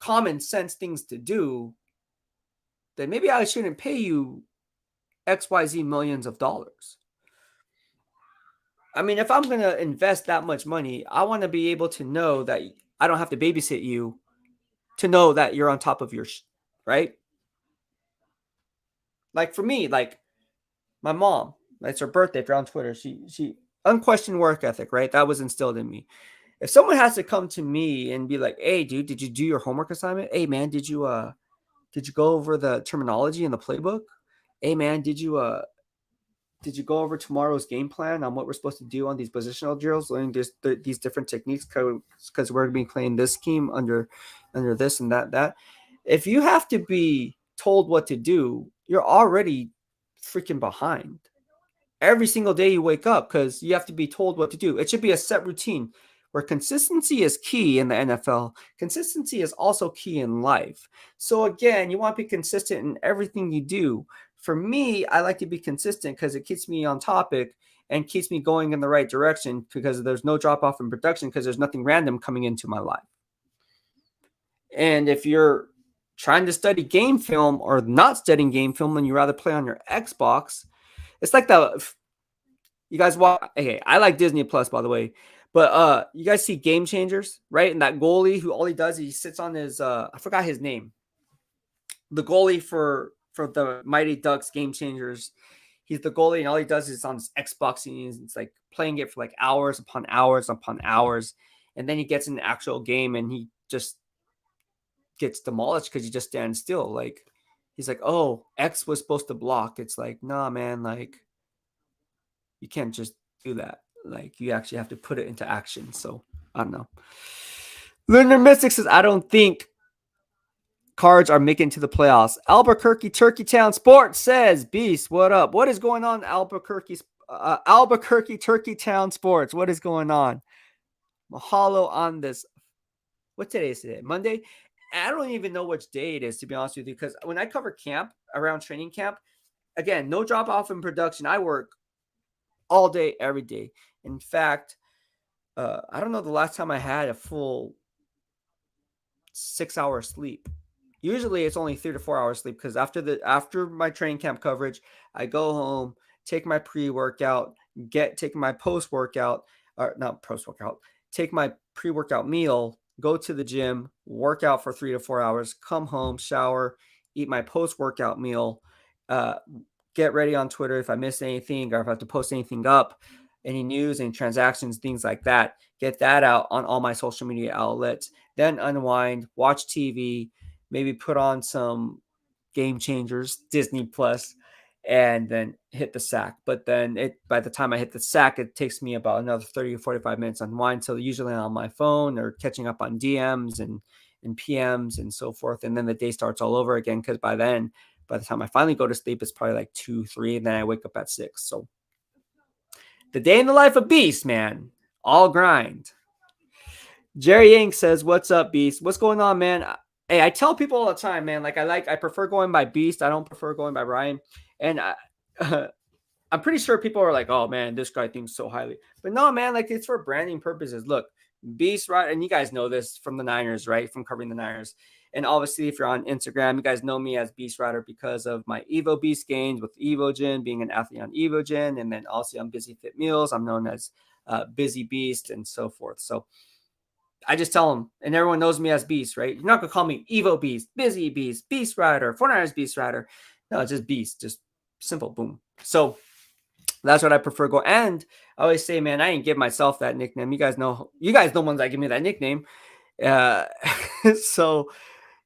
common sense things to do, then maybe I shouldn't pay you XYZ millions of dollars. I mean, if I'm going to invest that much money, I want to be able to know that I don't have to babysit you to know that you're on top of your right? Like for me, like my mom, it's her birthday. If you're on Twitter, she unquestioned work ethic, right? That was instilled in me. If someone has to come to me and be like, "Hey, dude, did you do your homework assignment? Hey, man, did you go over the terminology in the playbook? Hey, man, did you go over tomorrow's game plan on what we're supposed to do on these positional drills, learning these different techniques because we're going to be playing this scheme under this and that. If you have to be told what to do, you're already freaking behind. Every single day you wake up because you have to be told what to do. It should be a set routine where consistency is key in the NFL. Consistency is also key in life. So again, you want to be consistent in everything you do. For me, I like to be consistent because it keeps me on topic and keeps me going in the right direction because there's no drop off in production because there's nothing random coming into my life. And if you're trying to study game film or not studying game film and you rather play on your Xbox, it's like you guys watch. Hey, I like Disney Plus, by the way, but you guys see Game Changers, right? And that goalie who all he does is he sits on his I forgot his name. The goalie for the Mighty Ducks Game Changers, he's the goalie, and all he does is on his Xbox, and it's like playing it for like hours upon hours upon hours, and then he gets in the actual game and he just gets demolished because he just stands still. Like he's like, "Oh, X was supposed to block." It's like, nah, man, like you can't just do that. Like you actually have to put it into action. So I don't know. Lunar Mystic says, I don't think Cards are making to the playoffs. Albuquerque Turkey Town Sports says, Beast, what up? What is going on, Albuquerque Turkey Town Sports? What is going on? Mahalo on this. What today is today? Monday? I don't even know which day it is, to be honest with you, because when I cover camp, around training camp, again, no drop off in production. I work all day, every day. In fact, I don't know the last time I had a full 6-hour sleep. Usually it's only 3 to 4 hours sleep because after my training camp coverage, I go home, take my pre-workout, take my post-workout, or not post-workout, take my pre-workout meal, go to the gym, work out for 3 to 4 hours, come home, shower, eat my post-workout meal, get ready on Twitter if I miss anything or if I have to post anything up, any news, any transactions, things like that. Get that out on all my social media outlets. Then unwind, watch TV, maybe put on some Game Changers, Disney Plus, and then hit the sack. But then by the time I hit the sack, it takes me about another 30 or 45 minutes to unwind. So usually on my phone or catching up on DMs and PMs and so forth. And then the day starts all over again because by the time I finally go to sleep, it's probably like 2, 3, and then I wake up at 6. So the day in the life of Beast, man. All grind. Jerry Yang says, what's up, Beast? What's going on, man? Hey, I tell people all the time, man, I prefer going by Beast. I don't prefer going by Ryan. And I'm pretty sure people are like, oh, man, this guy thinks so highly. But no, man, like it's for branding purposes. Look, Beast, right? And you guys know this from the Niners, right? From covering the Niners. And obviously, if you're on Instagram, you guys know me as BEASTwriter because of my EVOBEAST gains with EVOGEN, being an athlete on EVOGEN. And then also on Busy Fit Meals, I'm known as Busy Beast and so forth. So I just tell them, and everyone knows me as Beast, right? You're not going to call me EVOBEAST, Busy Beast, BEASTwriter, 49ers BEASTwriter. No, it's just Beast, just simple, boom. So that's what I prefer go. And I always say, man, I didn't give myself that nickname. You guys know ones that give me that nickname. So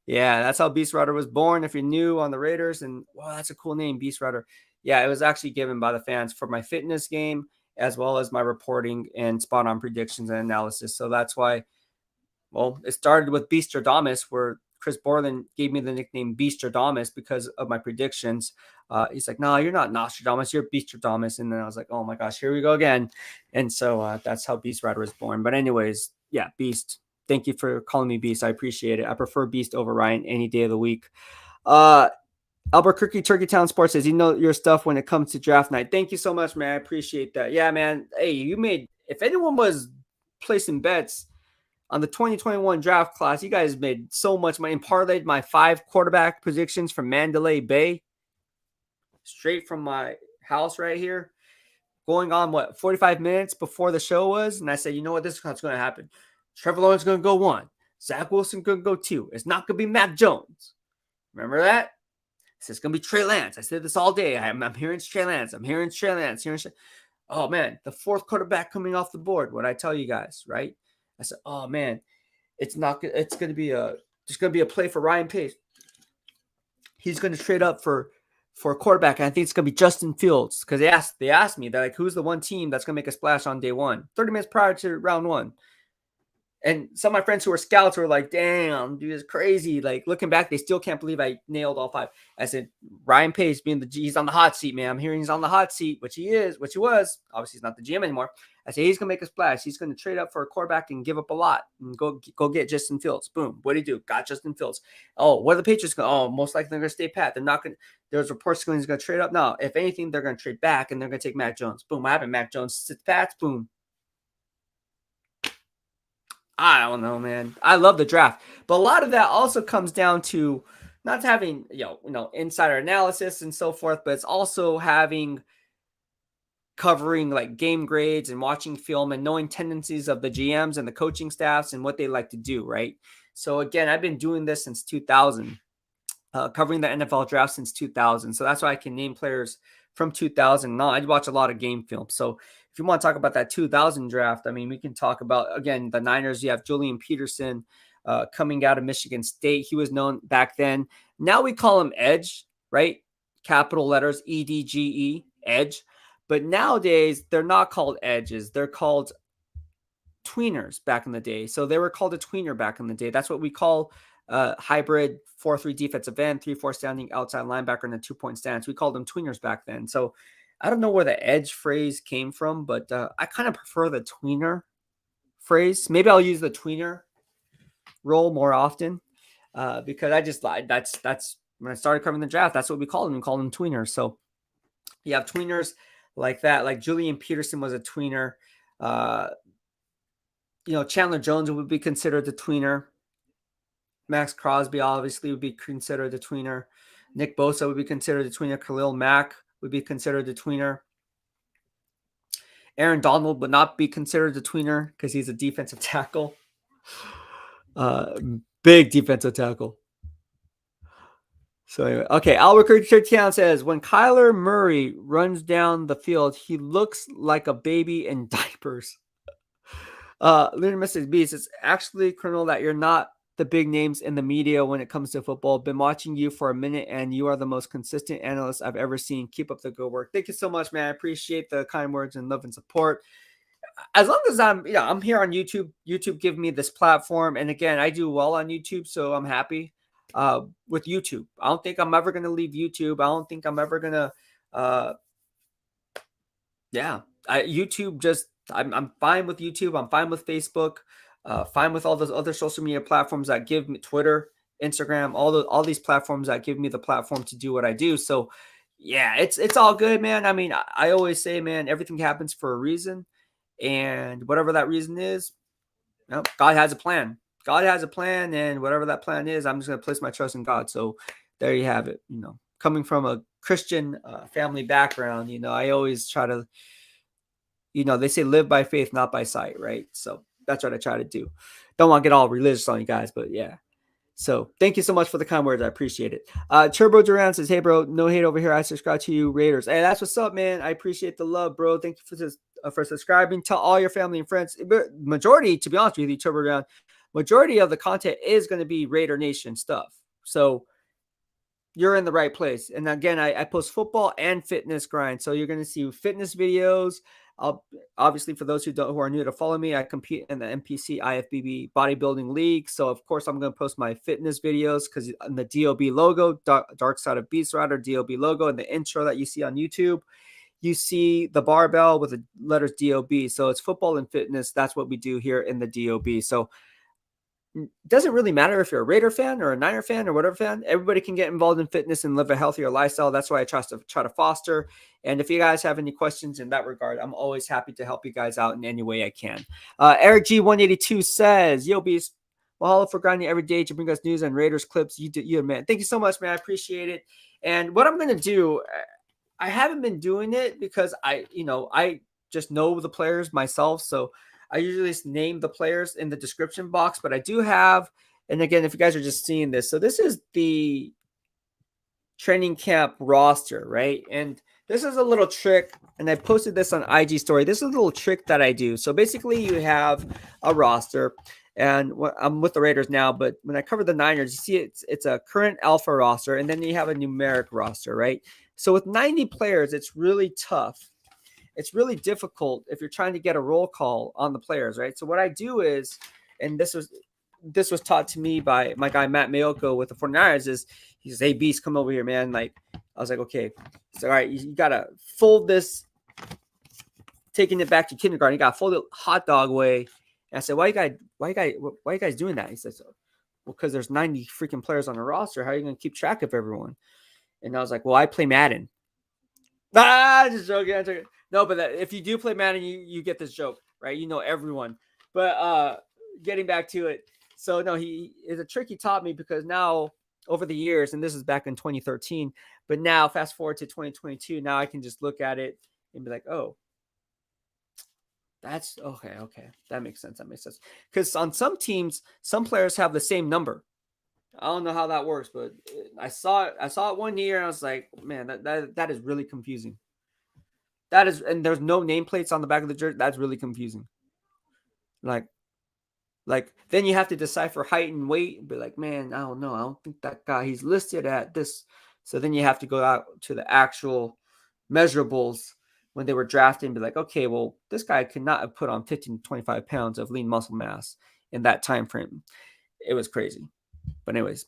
yeah, that's how BEASTwriter was born. If you're new on the Raiders, and wow, that's a cool name, BEASTwriter. Yeah, it was actually given by the fans for my fitness game as well as my reporting and spot on predictions and analysis. So that's why, well, it started with Beastradamus, where Chris Borland gave me the nickname Beastradamus because of my predictions. He's like, no, you're not Nostradamus, you're Beastradamus. And then I was like, oh my gosh, here we go again. And so that's how BEASTwriter was born. But anyways, yeah, Beast. Thank you for calling me Beast. I appreciate it. I prefer Beast over Ryan any day of the week. Albuquerque Turkey Town Sports says, you know your stuff when it comes to draft night. Thank you so much, man. I appreciate that. Yeah, man. Hey, if anyone was placing bets on the 2021 draft class, you guys made so much money and parlayed my 5 quarterback predictions from Mandalay Bay straight from my house right here. Going on, 45 minutes before the show was. And I said, you know what? This is what's going to happen. Trevor Lawrence is going to go 1. Zach Wilson going to go 2. It's not going to be Mac Jones. Remember that? I said, it's going to be Trey Lance. I said this all day. I'm hearing it's Trey Lance. I'm hearing Trey Lance. Oh, man, the 4th quarterback coming off the board. What I tell you guys, right? I said, oh, man, it's going to be a play for Ryan Pace. He's going to trade up for a quarterback, and I think it's going to be Justin Fields, because they asked me, they're like, who's the one team that's going to make a splash on day 1, 30 minutes prior to round 1. And some of my friends who were scouts were like, damn, dude, it's crazy. Like, looking back, they still can't believe I nailed all 5. I said, Ryan Pace being he's on the hot seat, man. I'm hearing he's on the hot seat, which he was. Obviously, he's not the GM anymore. I said, he's going to make a splash. He's going to trade up for a quarterback and give up a lot and go get Justin Fields. Boom. What did he do? Got Justin Fields. Oh, what are the Patriots going to? Oh, most likely they're going to stay pat. They're not going to. There's reports going to trade up. No, if anything, they're going to trade back and they're going to take Mac Jones. Boom. What happened? Mac Jones sits pats. Boom. I don't know, man. I love the draft. But a lot of that also comes down to not having, insider analysis and so forth, but it's also covering like game grades and watching film and knowing tendencies of the GMs and the coaching staffs and what they like to do, right? So again, I've been doing this since 2000, covering the NFL draft since 2000. So that's why I can name players from 2000. No, I watch a lot of game film. So if you want to talk about that 2000 draft, I mean, we can talk about, again, the Niners. You have Julian Peterson coming out of Michigan State. He was known back then. Now we call him Edge, right? Capital letters, EDGE, Edge. But nowadays, they're not called edges. They're called tweeners back in the day. So they were called a tweener back in the day. That's what we call hybrid 4-3 defensive end, 3-4 standing outside linebacker, and a 2-point stance. We called them tweeners back then. So I don't know where the edge phrase came from, but I kind of prefer the tweener phrase. Maybe I'll use the tweener role more often because I just that's when I started covering the draft. That's what we called them. We called them tweeners. So you have tweeners like that. Like Julian Peterson was a tweener. Chandler Jones would be considered a tweener. Max Crosby obviously would be considered a tweener. Nick Bosa would be considered a tweener. Khalil Mack would be considered a tweener. Aaron Donald would not be considered a tweener because he's a defensive tackle. Big defensive tackle. So anyway, okay. Albuquerque 13 says, when Kyler Murray runs down the field, he looks like a baby in diapers. Lunar Mrs. Beast, it's actually criminal that you're not the big names in the media when it comes to football. Been watching you for a minute, and you are the most consistent analyst I've ever seen. Keep up the good work. Thank you so much, man. I appreciate the kind words and love and support. As long as I'm here on YouTube. YouTube give me this platform, and again, I do well on YouTube, so I'm happy with YouTube. I don't think I'm ever gonna leave YouTube. I don't think I'm ever gonna. YouTube just. I'm fine with YouTube. I'm fine with Facebook. Fine with all those other social media platforms that give me Twitter, Instagram, all these platforms that give me the platform to do what I do. So yeah, it's all good, man. I mean, I always say, man, everything happens for a reason, and whatever that reason is, God has a plan. God has a plan, and whatever that plan is, I'm just gonna place my trust in God. So there you have it. Coming from a Christian family background, I always try to, they say live by faith, not by sight, right? So that's what I try to do. Don't want to get all religious on you guys, but yeah. So thank you so much for the kind words. I appreciate it. Turbo Duran says, hey, bro, no hate over here. I subscribe to you, Raiders. Hey, that's what's up, man. I appreciate the love, bro. Thank you for subscribing. Tell all your family and friends. Majority, to be honest with you, Turbo Duran, majority of the content is going to be Raider Nation stuff. So you're in the right place. And again, I post football and fitness grind. So you're going to see fitness videos. Obviously, for those who are new to follow me, I compete in the NPC IFBB bodybuilding league. So of course, I'm going to post my fitness videos because in the DOB logo, Dark Side of BEASTwriter, DOB logo, and the intro that you see on YouTube, you see the barbell with the letters DOB. So it's football and fitness. That's what we do here in the DOB. So doesn't really matter if you're a Raider fan or a Niner fan or whatever fan. Everybody can get involved in fitness and live a healthier lifestyle. That's why I try to foster. And if you guys have any questions in that regard, I'm always happy to help you guys out in any way I can. Eric G182 says, "Yo, Beast, mahalo for grinding every day to bring us news and Raiders clips. You man. Thank you so much, man. I appreciate it. And what I'm gonna do, I haven't been doing it because I just know the players myself, so I usually just name the players in the description box, but I do have, and again, if you guys are just seeing this, so this is the training camp roster, right? And this is a little trick, and I posted this on IG story. This is a little trick that I do. So basically you have a roster, and I'm with the Raiders now, but when I cover the Niners, you see it's a current alpha roster, and then you have a numeric roster, right? So with 90 players, it's really tough. It's really difficult if you're trying to get a roll call on the players, right? So what I do is, and this was taught to me by my guy Matt Mayoko with the 49ers, is he says, "Hey, Beast, come over here, man." Like, I was like, okay. So all right, you gotta fold this, taking it back to kindergarten. You gotta fold it hot dog way. And I said, why you guys doing that? He says, well, because there's 90 freaking players on the roster. How are you gonna keep track of everyone? And I was like, well, I play Madden. Just joking. No, but if you do play Madden, you get this joke, right? You know everyone. But getting back to it, so no, he is a trick he taught me, because now over the years, and this is back in 2013, but now fast forward to 2022, now I can just look at it and be like, oh, that's okay. That makes sense. Because on some teams, some players have the same number. I don't know how that works, but I saw it one year, and I was like, man, that is really confusing. That is, and there's no nameplates on the back of the jersey. That's really confusing. Like then you have to decipher height and weight and be like, man, I don't know. I don't think that guy, he's listed at this. So then you have to go out to the actual measurables when they were drafted and be like, okay, well, this guy could not have put on 15 to 25 pounds of lean muscle mass in that time frame. It was crazy. But anyways,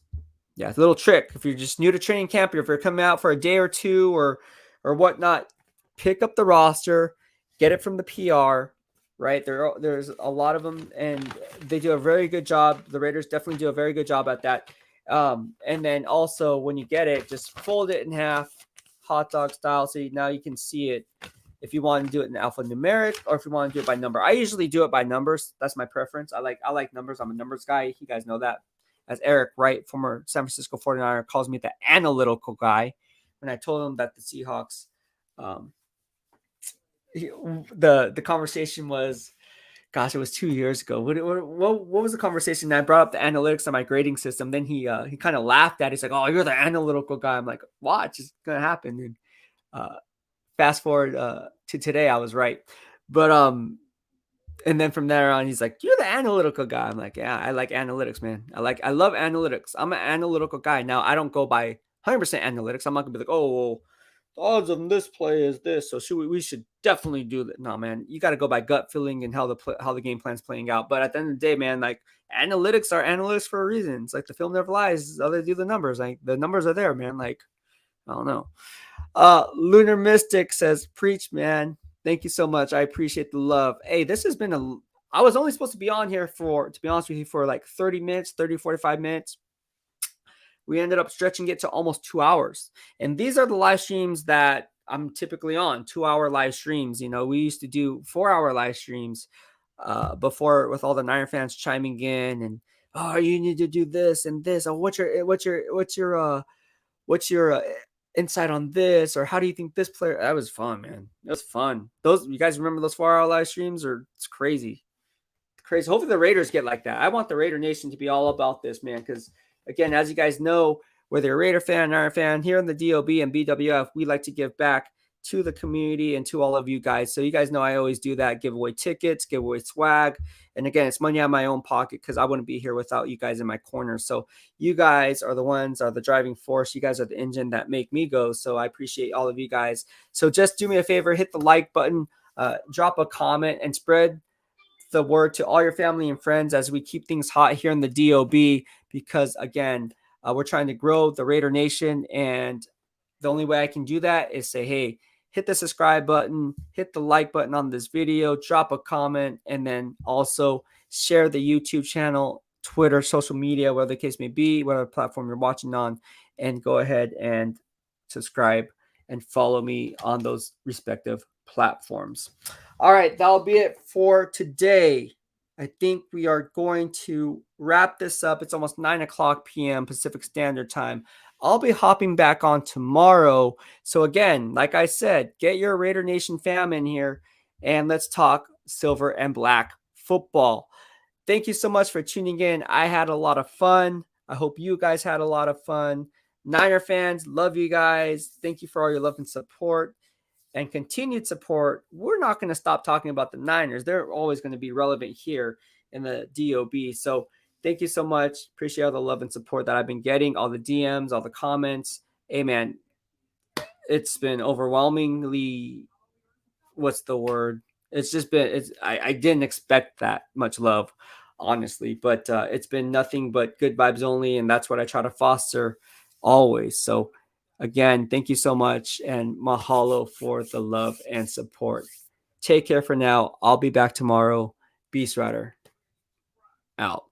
yeah, it's a little trick. If you're just new to training camp, or if you're coming out for a day or two or whatnot, pick up the roster, get it from the PR, right? There's a lot of them, and they do a very good job. The Raiders definitely do a very good job at that. And then also when you get it, just fold it in half, hot dog style, so now you can see it. If you want to do it in alphanumeric, or if you want to do it by number, I usually do it by numbers. That's my preference. I like numbers. I'm a numbers guy. You guys know that. As Eric Wright, former San Francisco 49er, calls me the analytical guy. When I told him that the Seahawks, the conversation was, gosh, it was 2 years ago. What was the conversation? And I brought up the analytics on my grading system. Then he kind of laughed at it. He's like, "Oh, you're the analytical guy." I'm like, "Watch, it's gonna happen." And fast forward to today, I was right. But and then from there on, he's like, "You're the analytical guy." I'm like, "Yeah, I like analytics, man. I love analytics. I'm an analytical guy." Now, I don't go by 100% analytics. I'm not gonna be like, "Oh, well, the odds of this play is this, so we should definitely do that." No, man, you got to go by gut feeling and how the game plan's playing out. But at the end of the day, man, like, analytics are analytics for a reason. It's like the film never lies. How they do the numbers, like the numbers are there, man. Like, I don't know. Lunar Mystic says, "Preach, man. Thank you so much. I appreciate the love." Hey, this has been I was only supposed to be on here to be honest with you, for like 30 minutes, 30, 45 minutes. We ended up stretching it to almost 2 hours. And these are the live streams that I'm typically on, 2-hour live streams. You know, we used to do 4-hour live streams before, with all the Niner fans chiming in and, "Oh, you need to do this and this. Oh, what's your insight on this, or how do you think this player?" That was fun, man. It was fun. You guys remember those 4-hour live streams? Or it's crazy. Hopefully the Raiders get like that. I want the Raider Nation to be all about this, man, because again, as you guys know, whether you're a Raider fan, Niner fan, here in the DOB and BWF, we like to give back to the community and to all of you guys. So you guys know I always do that, give away tickets, give away swag. And again, it's money out of my own pocket, because I wouldn't be here without you guys in my corner. So you guys are the driving force. You guys are the engine that make me go. So I appreciate all of you guys. So just do me a favor, hit the like button, drop a comment, and spread the word to all your family and friends as we keep things hot here in the DOB, because again, we're trying to grow the Raider Nation, and the only way I can do that is say, hey, hit the subscribe button, hit the like button on this video, drop a comment, and then also share the YouTube channel Twitter, social media, whatever the case may be, whatever platform you're watching on, and go ahead and subscribe and follow me on those respective platforms. All right, that'll be it for today. I think we are going to wrap this up. It's almost 9 o'clock p.m. Pacific Standard Time. I'll be hopping back on tomorrow. So again, like I said, get your Raider Nation fam in here and let's talk silver and black football. Thank you so much for tuning in. I had a lot of fun. I hope you guys had a lot of fun. Niner fans, love you guys. Thank you for all your love and support and continued support. We're not going to stop talking about the Niners. They're always going to be relevant here in the DOB. So thank you so much. Appreciate all the love and support that I've been getting, all the DMs, all the comments. Hey, man, it's been overwhelmingly, what's the word? It's just been, I didn't expect that much love, honestly, but it's been nothing but good vibes only. And that's what I try to foster always. So again, thank you so much. And mahalo for the love and support. Take care for now. I'll be back tomorrow. BEASTwriter out.